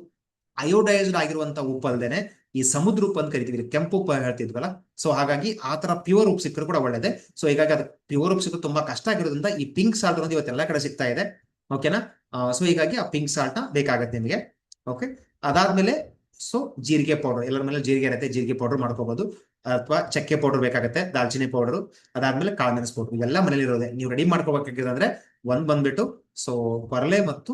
ಅಯೋಡೈಸ್ಡ್ ಆಗಿರುವಂತ ಉಪ್ಪು ಅಲ್ದೇನೆ ಈ ಸಮುದ್ರ ಉಪ್ಪು ಅಂತ ಕರಿತೀವಿ, ಕೆಂಪು ಉಪ್ಪು ಹೇಳ್ತಿದ್ವಲ್ಲ. ಸೊ ಹಾಗಾಗಿ ಆ ತರ ಪ್ಯೂರ್ ಉಪ್ಪು ಸಿಕ್ಕರು ಕೂಡ ಒಳ್ಳೇದೆ. ಸೊ ಹೀಗಾಗಿ ಅದು ಪ್ಯೂರ್ ಉಪ್ಪು ಸಿಗೋದು ತುಂಬಾ ಕಷ್ಟ ಆಗಿರೋದ್ರಿಂದ ಈ ಪಿಂಕ್ ಸಾಲ್ಟ್ ಅನ್ನೋದು ಇವತ್ತೆಲ್ಲ ಕಡೆ ಸಿಗ್ತಾ ಇದೆ. ಓಕೆನಾ, ಸೊ ಹೀಗಾಗಿ ಆ ಪಿಂಕ್ ಸಾಲ್ಟ್ ಬೇಕಾಗತ್ತೆ ನಿಮಗೆ. ಓಕೆ, ಅದಾದ್ಮೇಲೆ ಸೊ ಜೀರಿಗೆ ಪೌಡರ್, ಎಲ್ಲರ ಮೇಲೆ ಜೀರಿಗೆ ಇರುತ್ತೆ, ಜೀರಿಗೆ ಪೌಡರ್ ಮಾಡ್ಕೋಬಹುದು, ಅಥವಾ ಚಕ್ಕೆ ಪೌಡರ್ ಬೇಕಾಗುತ್ತೆ, ದಾಲ್ಚಿನ್ನಿ ಪೌಡರ್, ಅದಾದ್ಮೇಲೆ ಕಾಳುಮೆಣಸು ಪೌಡರ್, ಇವೆಲ್ಲ ಮನೇಲಿ ಇರೋದೆ. ನೀವು ರೆಡಿ ಮಾಡ್ಕೋಬೇಕಾಗಿದೆ ಅಂದ್ರೆ ಒಂದ್ ಬಂದ್ಬಿಟ್ಟು ಸೊ ಕೊರಲೆ ಮತ್ತು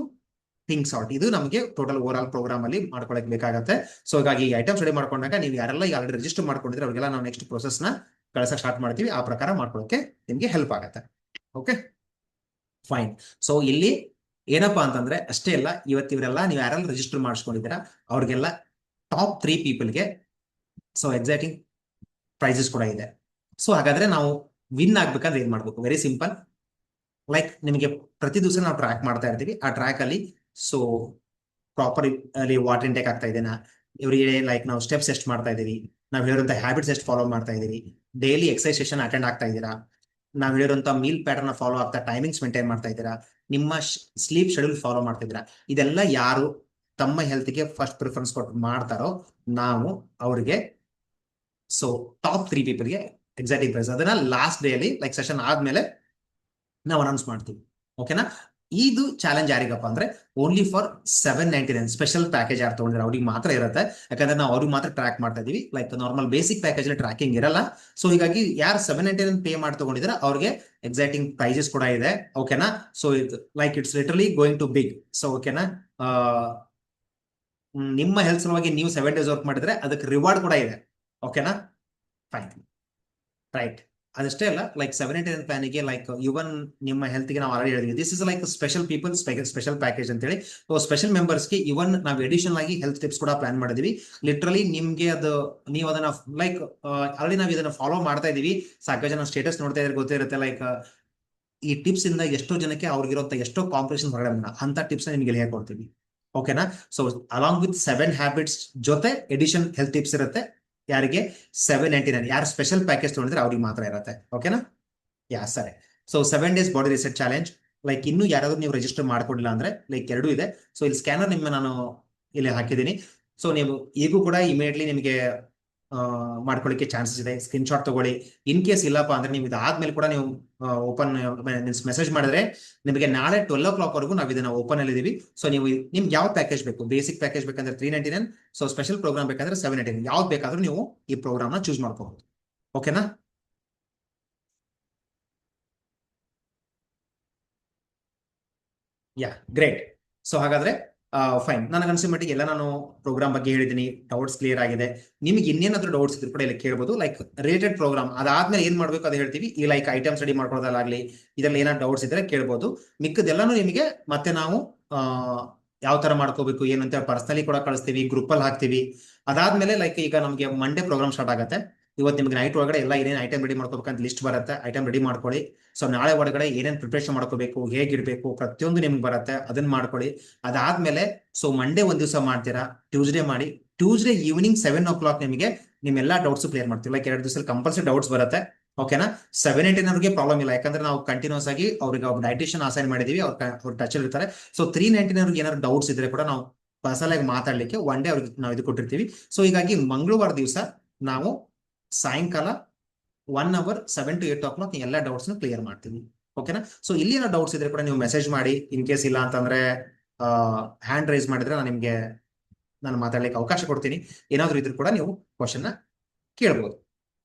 ಪಿಂಕ್ ಸಾಲ್ಟ್, ಇದು ನಮಗೆ ಟೋಟಲ್ ಓವರ್ ಆಲ್ ಪ್ರೋಗ್ರಾಮ್ ಅಲ್ಲಿ ಮಾಡ್ಕೊಳಕ್ ಬೇಕಾಗತ್ತೆ. ಸೊ ಹಾಗಾಗಿ ಈ ಐಟಮ್ಸ್ ರೆಡಿ ಮಾಡ್ಕೊಂಡಾಗ ನೀವು ಯಾರೆಲ್ಲ ಆಲ್ರೆಡಿ ರಿಜಿಸ್ಟರ್ ಮಾಡ್ಕೊಂಡಿದ್ರೆ ಅವ್ರಿಗೆಲ್ಲ ನಾವು ನೆಕ್ಸ್ಟ್ ಪ್ರೊಸೆಸ್ ನ ಕಳ್ಸಕ್ ಸ್ಟಾರ್ಟ್ ಮಾಡ್ತೀವಿ. ಆ ಪ್ರಕಾರ ಮಾಡ್ಕೊಳಕ್ಕೆ ನಿಮ್ಗೆ ಹೆಲ್ಪ್ ಆಗುತ್ತೆ. Okay fine. ಸೊ ಇಲ್ಲಿ ಏನಪ್ಪಾ ಅಂತಂದ್ರೆ ಅಷ್ಟೇ ಅಲ್ಲ, ಇವರೆಲ್ಲ ನೀವು ಯಾರೆಲ್ಲ ರಿಜಿಸ್ಟರ್ ಮಾಡಿಸ್ಕೊಂಡಿದ್ದೀರಾ ಅವ್ರಿಗೆಲ್ಲ ಟಾಪ್ 3 ಪೀಪಲ್ಗೆ ಸೊ ಎಕ್ಸೈಟಿಂಗ್ ಪ್ರೈಸಸ್ ಕೂಡ ಇದೆ. ಸೊ ಹಾಗಾದ್ರೆ ನಾವು ವಿನ್ ಆಗ್ಬೇಕಂದ್ರೆ ಏನ್ ಮಾಡ್ಬೇಕು? Very simple. ಲೈಕ್ ನಿಮಗೆ ಪ್ರತಿ ದಿವಸ ನಾವು ಟ್ರ್ಯಾಕ್ ಮಾಡ್ತಾ ಇರ್ತೀವಿ. ಆ ಟ್ರ್ಯಾಕ್ ಅಲ್ಲಿ ಸೊ ಪ್ರಾಪರ್ ಅಲ್ಲಿ ವಾಟರ್ ಇಂಟೇಕ್ ಆಗ್ತಾ ಇದೆನಾ, ಇವರಿಗೆ ಲೈಕ್ ನಾವು ಸ್ಟೆಪ್ಸ್ ಎಷ್ಟು ಮಾಡ್ತಾ ಇದೀವಿ, ನಾವು ಹೇಳಿರುವಂತ ಹ್ಯಾಬಿಟ್ಸ್ ಎಷ್ಟು ಫಾಲೋ ಮಾಡ್ತಾ ಇದೀವಿ, ಡೈಲಿ ಎಕ್ಸರ್ಸೈಸ್ ಸೆಷನ್ ಅಟೆಂಡ್ ಆಗ್ತಾ ಇದ್ದೀರಾ, ನಾವು ಹೇಳಿರುವಂತ ಮೀಲ್ ಪ್ಯಾಟರ್ನ್ ಫಾಲೋ ಆಗ್ತಾ, ಟೈಮಿಂಗ್ಸ್ ಮೇಂಟೈನ್ ಮಾಡ್ತಾ ಇದ್ದೀರಾ, ನಿಮ್ಮ ಸ್ಲೀಪ್ ಶೆಡ್ಯೂಲ್ ಫಾಲೋ ಮಾಡ್ತಿದ್ದೀರಾ, ಇದೆಲ್ಲ ಯಾರು ತಮ್ಮ ಹೆಲ್ತ್ಗೆ ಫಸ್ಟ್ ಪ್ರಿಫರೆನ್ಸ್ ಕೊಟ್ಟು ಮಾಡ್ತಾರೋ ನಾವು ಅವ್ರಿಗೆ ಸೊ ಟಾಪ್ 3 ಪೀಪಲ್ಗೆ ಎಕ್ಸಾಕ್ಟಿಂಗ್ ಪ್ರೈಸ್ ಅದನ್ನ ಲಾಸ್ಟ್ ಡೇ ಅಲ್ಲಿ ಲೈಕ್ ಸೆಷನ್ ಆದ್ಮೇಲೆ ನಾವು ಅನೌನ್ಸ್ ಮಾಡ್ತೀವಿ. ಓಕೆನಾ, ಇದು ಚಾಲೆಂಜ್ ಯಾರಿಗಪ್ಪ ಅಂದ್ರೆ ಓನ್ಲಿ ಫಾರ್ 799 ಸ್ಪೆಷಲ್ ಪ್ಯಾಕೇಜ್ ಯಾರು ತಗೊಂಡ್ರೆ ಅವ್ರಿಗೆ ಮಾತ್ರ ಇರುತ್ತೆ. ಯಾಕಂದ್ರೆ ನಾವು ಅವ್ರಿಗೆ ಮಾತ್ರ ಟ್ರ್ಯಾಕ್ ಮಾಡ್ತಾ ಇದೀವಿ. ಲೈಕ್ ನಾರ್ಮಲ್ ಬೇಸಿಕ್ ಪ್ಯಾಕೇಜ್ ಅಲ್ಲಿ ಟ್ರ್ಯಾಕಿಂಗ್ ಇರಲ್ಲ. ಸೊ ಹೀಗಾಗಿ ಯಾರು 799 ಪೇ ಮಾಡಿ ತಗೊಂಡಿದ್ರೆ ಅವ್ರಿಗೆ ಎಕ್ಸೈಟಿಂಗ್ ಪ್ರೈಸಸ್ ಕೂಡ ಇದೆ. ಓಕೆನಾ, so like it's literally going to big. So ಓಕೆನಾ, ನಿಮ್ಮ ಹೆಲ್ತ್ ಸಲುವಾಗಿ ನೀವು 7 days ವರ್ಕ್ ಮಾಡಿದ್ರೆ ಅದಕ್ಕೆ ರಿವಾರ್ಡ್ ಕೂಡ ಇದೆ. ಓಕೆನಾ, ಫೈನ್, ರೈಟ್. ಅದಷ್ಟೇ ಅಲ್ಲ, ಲೈಕ್ 799 ಪ್ಲಾನಿಗೆ ಲೈಕ್ ಇವನ್ ನಿಮ್ಮ ಹೆಲ್ತ್ಗೆ ನಾವು ಆಲ್ರೆಡಿ ಹೇಳಿದ್ವಿ, this is like special people special package ಅಂತ ಹೇಳಿ. ಸೊ ಸ್ಪೆಷಲ್ ಮೆಂಬರ್ಸ್ಗೆ ಇವನ್ ನಾವು ಎಡಿಷನಲ್ ಆಗಿ ಹೆಲ್ತ್ ಟಿಪ್ಸ್ ಕೂಡ ಪ್ಲಾನ್ ಮಾಡಿದ್ವಿ. ಲಿಟ್ರಲಿ ನಿಮ್ಗೆ ಅದು ನೀವು ಅದನ್ನ ಲೈಕ್ ಆಲ್ರೆಡಿ ನಾವು ಇದನ್ನ ಫಾಲೋ ಮಾಡ್ತಾ ಇದೀವಿ. ಸಾಕಷ್ಟು ಜನ ಸ್ಟೇಟಸ್ ನೋಡ್ತಾ ಇದ್ರೆ ಗೊತ್ತಿರುತ್ತೆ. ಲೈಕ್ ಈ ಟಿಪ್ಸ್ ಇಂದ ಎಷ್ಟೋ ಜನಕ್ಕೆ ಅವ್ರಿಗಿರುವಂತ ಎಷ್ಟೋ ಕಾಂಪಿಟೇಷನ್ ಹೊರಗಡೆ ಅಂತ ಟಿಪ್ಸ್ ನಿಮ್ಗೆ ಹೇಳ್ಕೊಡ್ತೀವಿ. ಓಕೆನಾ, ಸೊ ಅಲಾಂಗ್ ವಿತ್ 7 ಹ್ಯಾಬಿಟ್ಸ್ ಜೊತೆ ಎಡಿಷನ್ ಹೆಲ್ತ್ ಟಿಪ್ಸ್ ಇರುತ್ತೆ. ಯಾರಿಗೆ 799 ಯಾರು ಸ್ಪೆಷಲ್ ಪ್ಯಾಕೇಜ್ ತಗೊಂಡಿದ್ರೆ ಅವ್ರಿಗೆ ಮಾತ್ರ ಇರುತ್ತೆ. ಓಕೆನಾ, ಯಾ ಸರಿ. So 7 days body reset challenge, like ಇನ್ನು ಯಾರಾದ್ರೂ ನೀವು ರಿಜಿಸ್ಟರ್ ಮಾಡ್ಕೊಂಡಿಲ್ಲ ಅಂದ್ರೆ ಲೈಕ್ 2 ಇದೆ. ಸೊ ಇಲ್ಲಿ ಸ್ಕ್ಯಾನರ್ ನಿಮ್ಮ ನಾನು ಇಲ್ಲಿ ಹಾಕಿದ್ದೀನಿ. ಸೊ ನೀವು ಈಗೂ ಕೂಡ ಇಮಿಡಿಯೇಟ್ಲಿ ನಿಮಗೆ ಮಾಡ್ಕೊಳ್ಳಿಕ್ಕೆ ಚಾನ್ಸಸ್ ಇದೆ. ಸ್ಕ್ರೀನ್ ಶಾಟ್ ತಗೊಳ್ಳಿ. ಇನ್ ಕೇಸ್ ಇಲ್ಲಪ್ಪ ಅಂದ್ರೆ ನೀವು ಇದಾದ್ಮೇಲೆ ಕೂಡ ನೀವು ಓಪನ್ ಮೆಸೇಜ್ ಮಾಡಿದ್ರೆ ನಿಮಗೆ ನಾಳೆ 12 o'clock ವರೆಗೂ ನಾವು ಇದನ್ನ ಓಪನ್ ಅಲ್ಲಿ ಇದೀವಿ. ಸೊ ನೀವು ನಿಮ್ಗೆ ಯಾವ ಪ್ಯಾಕೇಜ್ ಬೇಕು, ಬೇಸಿಕ್ ಪ್ಯಾಕೇಜ್ ಬೇಕಂದ್ರೆ 399, ಸೊ ಸ್ಪೆಷಲ್ ಪ್ರೋಗ್ರಾಮ್ ಬೇಕಂದ್ರೆ 799, ಯಾವ್ದು ಬೇಕಾದ್ರೂ ನೀವು ಈ ಪ್ರೋಗ್ರಾಮ್ ನ ಚೂಸ್ ಮಾಡ್ಕೋಬಹುದು. ಓಕೆನಾ, ಯಾ ಗ್ರೇಟ್. ಸೊ ಹಾಗಾದ್ರೆ ಫೈನ್, ನನಗೆ ಅನ್ಸಿದ ಮಟ್ಟಿಗೆ ಎಲ್ಲ ನಾನು ಪ್ರೋಗ್ರಾಮ್ ಬಗ್ಗೆ ಹೇಳಿದ್ದೀನಿ, ಡೌಟ್ಸ್ ಕ್ಲಿಯರ್ ಆಗಿದೆ. ನಿಮ್ಗೆ ಇನ್ನೇನಾದ್ರೂ ಡೌಟ್ಸ್ ಇದ್ರು ಕೂಡ ಇಲ್ಲಿ ಕೇಳ್ಬೋದು. ಲೈಕ್ ರಿಲೇಟೆಡ್ ಪ್ರೋಗ್ರಾಮ್ ಅದಾದ್ಮೇಲೆ ಏನ್ ಮಾಡ್ಬೇಕು ಅದು ಹೇಳ್ತೀವಿ. ಈ ಲೈಕ್ ಐಟಮ್ಸ್ ರೆಡಿ ಮಾಡ್ಕೊಳ್ಳೋದಾಗ್ಲಿ ಇದ್ರಲ್ಲಿ ಏನಾದ್ರು ಡೌಟ್ಸ್ ಇದ್ರೆ ಕೇಳ್ಬೋದು. ಮಿಕ್ಕದೆಲ್ಲಾನು ನಿಮಗೆ ಮತ್ತೆ ನಾವು ಯಾವ ತರ ಮಾಡ್ಕೋಬೇಕು ಏನಂತ ಪರ್ಸನಲಿ ಕೂಡ ಕಳಿಸ್ತೀವಿ, ಗ್ರೂಪ್ ಅಲ್ಲಿ ಹಾಕ್ತಿವಿ. ಅದಾದ್ಮೇಲೆ ಲೈಕ್ ಈಗ ನಮಗೆ ಮಂಡೇ ಪ್ರೋಗ್ರಾಮ್ ಸ್ಟಾರ್ಟ್ ಆಗುತ್ತೆ. ಇವತ್ತು ನಿಮ್ಗೆ ನೈಟ್ ಒಳಗಡೆ ಎಲ್ಲ ಏನೇನು ಐಟಮ್ ರೆಡಿ ಮಾಡ್ಕೋಬೇಕಂತ ಲಿಸ್ಟ್ ಬರುತ್ತೆ. ಐಟಮ್ ರೆಡಿ ಮಾಡ್ಕೊಳ್ಳಿ. ಸೊ ನಾಳೆ ಒಳಗಡೆ ಏನೇನು ಪ್ರಿಪರೇಷನ್ ಮಾಡ್ಕೋಬೇಕು, ಹೇಗಿರ್ಬೇಕು, ಪ್ರತಿಯೊಂದು ನಿಮ್ಗೆ ಬರುತ್ತೆ, ಅದನ್ನ ಮಾಡ್ಕೊಳ್ಳಿ. ಅದಾದ್ಮೇಲೆ ಸೊ ಮಂಡೇ ಒಂದ್ ದಿವಸ ಮಾಡ್ತೀರಾ, ಟ್ಯೂಸ್ಡೇ ಮಾಡಿ. ಟ್ಯೂಸ್ಡೇ ಈವ್ನಿಂಗ್ 7 o'clock ನಿಮಗೆ ನಿಮ್ಮೆಲ್ಲ ಡೌಟ್ಸ್ ಕ್ಲಿಯರ್ ಮಾಡ್ತೀವಿ. ಲೈಕ್ 2 ದಿವಸದಲ್ಲಿ ಕಂಪಲ್ಸರಿ ಡೌಟ್ಸ್ ಬರುತ್ತೆ. ಓಕೆನಾ, 799 ಪ್ರಾಬ್ಲಮ್ ಇಲ್ಲ, ಯಾಕಂದ್ರೆ ನಾವು ಕಂಟಿನ್ಯೂಸ್ ಆಗಿ ಅವ್ರಿಗೆ ಒಬ್ಬ ಡೈಟಿಷಿಯನ್ ಅಸೈನ್ ಮಾಡಿದೀವಿ, ಅವ್ರ ಟಚ್ ಅಲ್ಲಿ ಇರ್ತಾರೆ. ಸೊ 399 ಏನಾದ್ರು ಡೌಟ್ಸ್ ಇದ್ರೆ ಕೂಡ ನಾವು ಪರ್ಸನಲ್ ಆಗಿ ಮಾತಾಡ್ಲಿಕ್ಕೆ ಒನ್ ಡೇ ಅವ್ರಿಗೆ ನಾವು ಇದು ಕೊಟ್ಟಿರ್ತೀವಿ. ಸೊ ಹೀಗಾಗಿ ಮಂಗಳವಾರ ದಿವಸ ನಾವು ಸಾಯಂಕಾಲ 1 hour 7 to 8 o'clock ಎಲ್ಲ ಡೌಟ್ಸ್ ಕ್ಲಿಯರ್ ಮಾಡ್ತೀವಿ. ಓಕೆನಾ, ಸೊ ಇಲ್ಲಿ ಏನೋ ಡೌಟ್ಸ್ ಇದ್ರೆ ಕೂಡ ನೀವು ಮೆಸೇಜ್ ಮಾಡಿ. ಇನ್ ಕೇಸ್ ಇಲ್ಲ ಅಂತಂದ್ರೆ ಹ್ಯಾಂಡ್ ರೈಸ್ ಮಾಡಿದ್ರೆ ನಾನು ಮಾತಾಡ್ಲಿಕ್ಕೆ ಅವಕಾಶ ಕೊಡ್ತೀನಿ. ಏನಾದ್ರು ಇದ್ರೂ ಕೂಡ ನೀವು ಕ್ವಶನ್ ನ ಕೇಳ್ಬೋದು.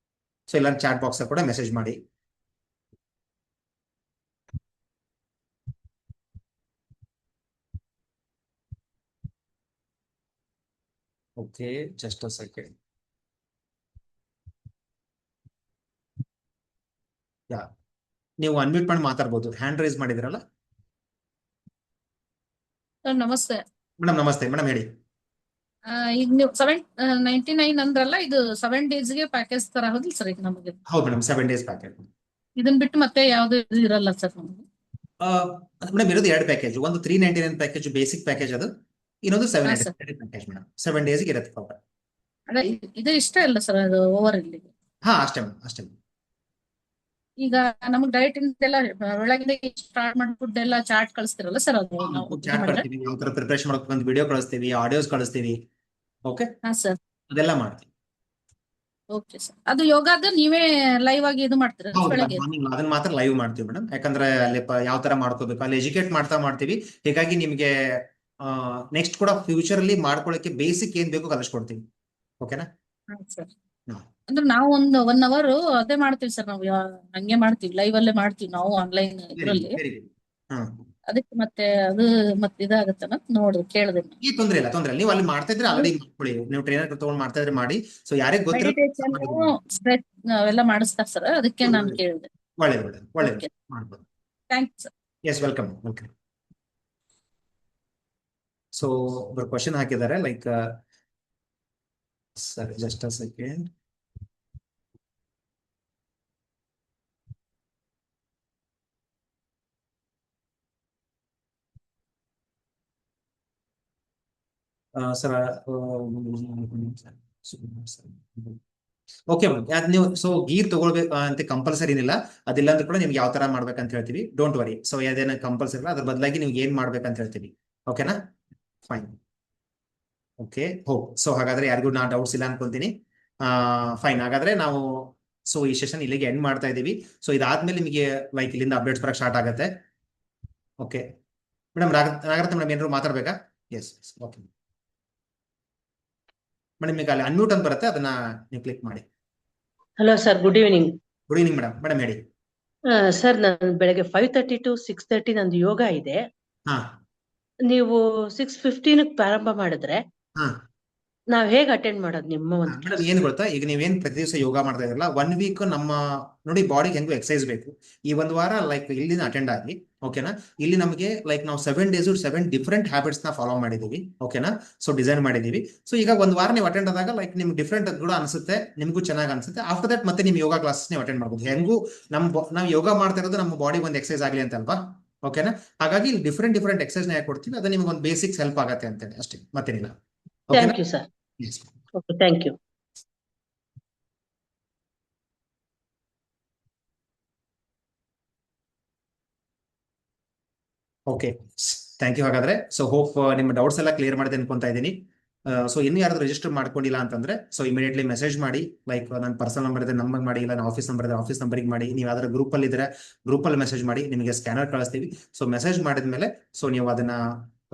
ಸೊ ಇಲ್ಲ ಚಾಟ್ ಬಾಕ್ಸ್ ಕೂಡ ಮೆಸೇಜ್ ಮಾಡಿ. Okay, just a second. Yeah, ನೀವು ಅನ್ಮ್ಯೂಟ್ ಮಾಡಿ ಮಾತಾಡ್ಬೋದು. ಹ್ಯಾಂಡ್ ರೈಸ್ ಮಾಡಿದಿರಲ್ಲ ಸರ್ ನಮಸ್ತೆ. ಮೇಡಮ್. ನಮಸ್ತೆ ಮೇಡಮ್, ಹೇಳಿ. ಈಗ ನೀವು 799 ಅಂದ್ರಲ್ಲ, ಇದು 7 ಡೇಸ್ಗೆ ಪ್ಯಾಕೇಜ್ ತರ ಹೌದಿಲ್ಲ ಸರ್? ಈಗ ನಮಗೆ ಹೌದು ಮೇಡಮ್, 7 days ಪ್ಯಾಕೇಜ್. ಇದನ್ನ ಬಿಟ್ಟು ಮತ್ತೆ ಯಾವ್ದು ಇದು ಇರಲ್ಲ ಸರ್ ನಮಗೆ? ಮೇಡಮ್ ಇರೋದು 2 ಪ್ಯಾಕೇಜ್. ಒಂದು 399 ಪ್ಯಾಕೇಜ್, ಬೇಸಿಕ್ ಪ್ಯಾಕೇಜ್ ಅದು. ಇನ್ನೊಂದು ಹಾ 700 ಸರ್. Package madam. 7 days ಇರುತ್ತೆ ಪ್ರಾಬ್ಲಮ್. ಅದೇ ಇದು ಇಷ್ಟ ಇಲ್ಲ ಸರ್, ಅದು ಓವರ್ ಇಲ್ಲಿ. ಹಾ, ಅಷ್ಟೇ ಮೇಡಮ್, ಅಷ್ಟೇ. ಈಗ ನಮಗೆ ಡಯಟ್ ಎಲ್ಲ ಒಳಗಿಂದ ಸ್ಟಾರ್ಟ್ ಮಾಡಿ ಫುಡ್ ಎಲ್ಲ ಚಾರ್ಟ್ ಕಳಿಸ್ತಿರಲ್ಲ ಸರ್? ಅದು ನಾವು ಚಾಟ್ ಕಳಿಸ್ತೀವಿ, ಯಾವ ತರ ಪ್ರಿಪರೇಷನ್ ಮಾಡ್ಬೇಕು ಅಂತ ವಿಡಿಯೋ ಕಳಿಸ್ತೀವಿ, ಆಡಿಯೋಸ್ ಕಳಿಸ್ತೀವಿ. ಓಕೆ, ಹಾ ಸರ್. ಅದೆಲ್ಲ ಮಾಡ್ತೀವಿ. Okay sir. ಅದು ಯೋಗಾದ ನೀವೇ ಲೈವ್ ಆಗಿ ಇದು ಮಾಡ್ತೀರಾ ಹೌದು, ಬೆಳಗ್ಗೆ? ಅದನ್ನ ಮಾತ್ರ ಲೈವ್ ಮಾಡ್ತೀವಿ ಮೇಡಮ್. ಯಾಕಂದ್ರೆ ಅಲ್ಲಿ ಯಾವ ತರ ಮಾಡ್ಕೋಬೇಕು ಅಲ್ಲಿ ಎಜುಕೇಟ್ ಮಾಡ್ತೀವಿ. ಹೀಗಾಗಿ ನಿಮ್ಗೆ ನೆಕ್ಸ್ಟ್ ಕೂಡ ಫ್ಯೂಚರ್ ಅಲ್ಲಿ ಮಾಡ್ಕೊಳ್ಳಕ್ಕೆ ಬೇಸಿಕ್ ಏನ್ ಬೇಕು ಕಲಿಸ್ಕೊಡ್ತೀವಿ. ಓಕೆನಾ? ಹಾ ಸರ್. ಹಾ. ಅಂದ್ರೆ ನಾವು ಒಂದು 1 hour ಅದೇ ಮಾಡ್ತೀವಿ ಸರ್. ನಾವು ಹಂಗೆ ಮಾಡ್ತೀವಿ, ಲೈವ್ ಅಲ್ಲೇ ಮಾಡ್ತೀವಿ ನಾವು ಆನ್ಲೈನ್ ಇದರಲ್ಲಿ. Very good. ಹಾ, ಅದಕ್ಕೆ ಮತ್ತೆ ಅದು ಮತ್ತೆ ಇದಾಗತ್ತೆ ಅಂತ ನೋಡ್ರಿ ಕೇಳಿದೆ. ಈ ತೊಂದ್ರೆ ಇಲ್ಲ, ತೊಂದ್ರೆ ಇಲ್ಲ. ನೀವು ಅಲ್ಲಿ ಮಾಡ್ತಾ ಇದ್ರೆ ಆಲ್ರೆಡಿ ಮಾಡ್ಕೊಳ್ಳಿ. ನೀವು ಟ್ರೈನರ್ ತಗೊಂಡ್ ಮಾಡ್ತಾ ಇದ್ರೆ ಮಾಡಿ. ಸೊ ಯಾರಿಗೆ ಗೊತ್ತಿರೋ ಮೆಡಿಟೇಷನ್ ಸ್ಟ್ರೆಚ್ ಅವೆಲ್ಲ ಮಾಡಿಸ್ತಾರೆ ಸರ್, ಅದಕ್ಕೆ ನಾನು ಕೇಳಿದೆ. ಒಳ್ಳೇದು ಒಳ್ಳೇದು ಒಳ್ಳೇದು Okay. ಮಾಡ್ಬೋದು. Thanks sir. Yes, welcome welcome. So ಒಬ್ರು ಕ್ವಶನ್ ಹಾಕಿದ್ದಾರೆ, ಲೈಕ್ ಸರಿ, just a second. Sir, okay madam. ಅದ್ ನೀವು ಸೊ ಗೀರ್ ತಗೊಳ್ಬೇಕು ಅಂತ ಕಂಪಲ್ಸರಿ ಏನಿಲ್ಲ. ಅದಿಲ್ಲ ಅಂದ್ರೆ ಕೂಡ ನಿಮ್ಗೆ ಯಾವ ತರ ಮಾಡ್ಬೇಕಂತ ಹೇಳ್ತೀವಿ. Don't worry. ಸೊ ಅದೇನ ಕಂಪಲ್ಸರಿ ಇಲ್ಲ, ಅದ್ರ ಬದಲಾಗಿ ನೀವು ಏನ್ ಮಾಡ್ಬೇಕಂತ ಹೇಳ್ತೀವಿ. ಓಕೆನಾ? ಫೈನ್. ಓಕೆ, ಸೊ ಹಾಗಾದ್ರೆ ಯಾರಿಗೂ ನಾ ಡೌಟ್ಸ್ ಇಲ್ಲ ಅನ್ಕೊಂತೀನಿ. ಫೈನ್. ಹಾಗಾದ್ರೆ ನಾವು ಈ ಸೆಷನ್ ಇಲ್ಲಿಗೆ ಎಂಡ್ ಮಾಡ್ತಾ ಇದೀವಿ. ಸೊ ಇದಾದ್ಮೇಲೆ ನಿಮಗೆ ಲೈಕ್ ಇಲ್ಲಿಂದ ಅಪ್ಡೇಟ್ಸ್ ಬರಕ್ ಸ್ಟಾರ್ಟ್ ಆಗುತ್ತೆ. Okay madam. ನಾಗರತ್ನ ಮೇಡಮ್ ಏನಾದ್ರು ಮಾತಾಡ್ಬೇಕಾ? S, okay madam. ಈಗ ಅಲ್ಲಿ ಅನ್ಮ್ಯೂಟ್ ಅಂತ ಬರುತ್ತೆ, ಅದನ್ನ ನೀವು ಕ್ಲಿಕ್ ಮಾಡಿ. Hello sir, good evening. Good evening madam. Madam ಹೇಳಿ. ಸರ್, ನಾನು ಬೆಳಗ್ಗೆ 5:30 to 6:30 ನಂದು ಯೋಗ ಇದೆ. ಹಾ ನೀವು 6:15 ಪ್ರಾರಂಭ ಮಾಡಿದ್ರೆ ಹಾ ನಾವ್ ಹೇಗೆ ಅಟೆಂಡ್ ಮಾಡೋದು ನಿಮ್ಮ ಒಂದು ಮೇಡಮ್, ಏನ್ ಗೊತ್ತಾ, ಈಗ ನೀವೇನ್ ಪ್ರತಿ ದಿವಸ ಯೋಗ ಮಾಡ್ತಾ ಇದ್ರಲ್ಲ, 1 week ನಮ್ಮ ನೋಡಿ ಬಾಡಿಗೆ ಹೆಂಗು ಎಕ್ಸರ್ಸೈಸ್ ಬೇಕು. ಈ 1 ವಾರ ಲೈಕ್ ಇಲ್ಲಿನ ಅಟೆಂಡ್ ಆಗಿ. ಓಕೆನಾ? ಇಲ್ಲಿ ನಮಗೆ ಲೈಕ್ ನಾವು 7 days 7 ಡಿಫ್ರೆಂಟ್ ಹ್ಯಾಬಿಟ್ಸ್ ನ ಫಾಲೋ ಮಾಡಿದೀವಿ. ಓಕೆನಾ? ಸೊ ಡಿಸೈನ್ ಮಾಡಿದೀವಿ. ಸೊ ಈಗ 1 ವಾರ ನೀವು ಅಟೆಂಡ್ ಆದಾಗ ಲೈಕ್ ನಿಮ್ಗೆ ಡಿಫ್ರೆಂಟ್ ಕೂಡ ಅನ್ಸುತ್ತೆ, ನಿಮ್ಗೂ ಚೆನ್ನಾಗಿ ಅನ್ಸುತ್ತೆ. ಆಫ್ಟರ್ ದಟ್ ಮತ್ತೆ ನಿಮ್ ಯೋಗ ಕ್ಲಾಸಸ್ ನೀವು ಅಟೆಂಡ್ ಮಾಡ್ಬೋದು. ಹೆಂಗೂ ನಾವು ಯೋಗ ಮಾಡ್ತಾ ಇರೋದು ನಮ್ಮ ಬಾಡಿ ಒಂದು ಎಕ್ಸರ್ಸೈಸ್ ಆಗಲಿ ಅಂತ ಅಲ್ವಾ? ಓಕೆನಾ? ಹಾಗಾಗಿ ಇಲ್ಲಿ ಡಿಫ್ರೆಂಟ್ ಡಿಫ್ರೆಂಟ್ ನ ಯಾಕೆ ಕೊಡ್ತೀವಿ, ಅದು ನಿಮ್ಗೆ ಒಂದು ಬೇಸಿಕ್ಸ್ ಹೆಲ್ಪ್ ಆಗತ್ತೆ ಅಂತೇಳಿ ಅಷ್ಟೇ, ಮತ್ತೇನಿಲ್ಲ. Thank you sir. Okay, thank you. Okay, thank you. ಹಾಗಾದ್ರೆ ಸೊ ಹೋಪ್ ನಿಮ್ಮ ಡೌಟ್ಸ್ ಎಲ್ಲ ಕ್ಲಿಯರ್ ಮಾಡಿದೆ ಅನ್ಕೊಂತಾ ಇದ್ದೀನಿ. ಸೊ ಇನ್ನು ಯಾರಾದ್ರೂ ರಿಜಿಸ್ಟರ್ ಮಾಡ್ಕೊಂಡಿಲ್ಲ ಅಂತಂದ್ರೆ ಸೊ ಇಮಿಡಿಯೇಟ್ಲಿ ಮೆಸೇಜ್ ಮಾಡಿ. ಲೈಕ್ ನನ್ನ ಪರ್ಸನಲ್ ನಂಬರ್ ಇದೆ, ನಮಗೆ ಮಾಡಿ, ಇಲ್ಲ ಆಫೀಸ್ ನಂಬರ್ ಇದೆ, ಆಫೀಸ್ ನಂಬರಿಗೆ ಮಾಡಿ. ನೀವು ಯಾವ್ದಾದ್ರು ಗ್ರೂಪ್ ಅಲ್ಲಿ ಇದ್ರೆ ಗ್ರೂಪಲ್ಲಿ ಮೆಸೇಜ್ ಮಾಡಿ, ನಿಮಗೆ ಸ್ಕ್ಯಾನರ್ ಕಳಿಸ್ತೀವಿ. ಸೊ ಮೆಸೇಜ್ ಮಾಡಿದ್ಮೇಲೆ ಸೊ ನೀವು ಅದನ್ನ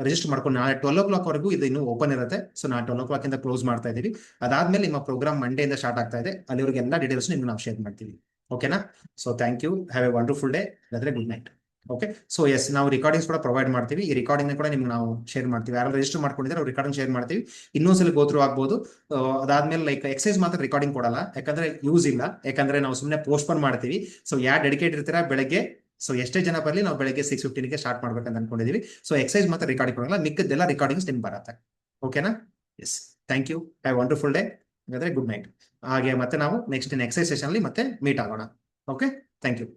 ರಿಜಿಸ್ಟರ್ ಮಾಡ್ಕೊಂಡು ನಾಳೆ 12 o'clock ವರೆಗೂ ಇದು ಇನ್ನೂ ಓಪನ್ ಇರುತ್ತೆ. ಸೊ ನಾವು 12 o'clock ಇಂದ ಕ್ಲೋಸ್ ಮಾಡ್ತಾ ಇದೀವಿ. ಅದಾದ್ಮೇಲೆ ನಿಮ್ಮ ಪ್ರೋಗ್ರಾಮ್ ಮಂಡೆಯಿಂದ ಸ್ಟಾರ್ಟ್ ಆಗ್ತಾ ಇದೆ. ಅಲ್ಲಿವರೆಗೆ ಎಲ್ಲ ಡೀಟೇಲ್ಸ್ ನಿಮ್ಗೆ ನಾವು ಶೇರ್ ಮಾಡ್ತೀವಿ. ಓಕೆನಾ? So thank you, have a wonderful day. ಅದಾದ್ರೆ good night. Okay, so yes, ನಾವು ರೆಕಾರ್ಡಿಂಗ್ಸ್ ಕೂಡ ಪ್ರೊವೈಡ್ ಮಾಡ್ತೀವಿ. ಈ ರೆಕಾರ್ಡಿಂಗ್ ಕೂಡ ನಿಮ್ಗೆ ನಾವು ಶೇರ್ ಮಾಡ್ತೀವಿ. ಯಾರು ರಿಜಿಸ್ಟರ್ ಮಾಡ್ಕೊಂಡಿದ್ರೆ ಅವ್ರು ರೆಕಾರ್ಡಿಂಗ್ ಶೇರ್ ಮಾಡ್ತೀವಿ. ಇನ್ನೊಂದ್ಸಲ ಗೋತ್ರು ಆಗ್ಬೋದು. ಅದಾದ್ಮೇಲೆ ಲೈಕ್ ಎಕ್ಸೈಸ್ ಮಾತ್ರ ರೆಕಾರ್ಡಿಂಗ್ ಕೊಡಲ್ಲ, ಯಾಕಂದ್ರೆ ಯೂಸ್ ಇಲ್ಲ. ಯಾಕಂದ್ರೆ ನಾವು ಸುಮ್ಮನೆ ಪೋಸ್ಟ್ಪೋನ್ ಮಾಡ್ತೀವಿ. ಸೊ ಯಾರು ಡೆಡಿಕೇಟ್ ಇರ್ತೀರಾ ಬೆಳಗ್ಗೆ, ಸೊ ಎಷ್ಟೇ ಜನ ಬರಲಿ, ನಾವು ಬೆಳಗ್ಗೆ 6:15 ಸ್ಟಾರ್ಟ್ ಮಾಡ್ಬೇಕಂತ ಅನ್ಕೊಂಡಿದೀವಿ. ಸೊ ಎಕ್ಸೈಸ್ ಮಾತ್ರ ರೆಕಾರ್ಡಿಂಗ್ ಕೊಡಲ್ಲ, ಮಿಕ್ಕದೆಲ್ಲ ರೆಕಾರ್ಡಿಂಗ್ಸ್ ನಿಮ್ಗೆ ಬರುತ್ತೆ. ಓಕೆನಾ? Yes, thank you, have wonderful day. ಹಾಗಾದ್ರೆ ಗುಡ್ ನೈಟ್. ಹಾಗೆ ಮತ್ತೆ ನಾವು ನೆಕ್ಸ್ಟ್ ಎಕ್ಸೈಸ್ ಸೆಷನ್ ಅಲ್ಲಿ ಮತ್ತೆ ಮೀಟ್ ಆಗೋಣ. Okay, thank you.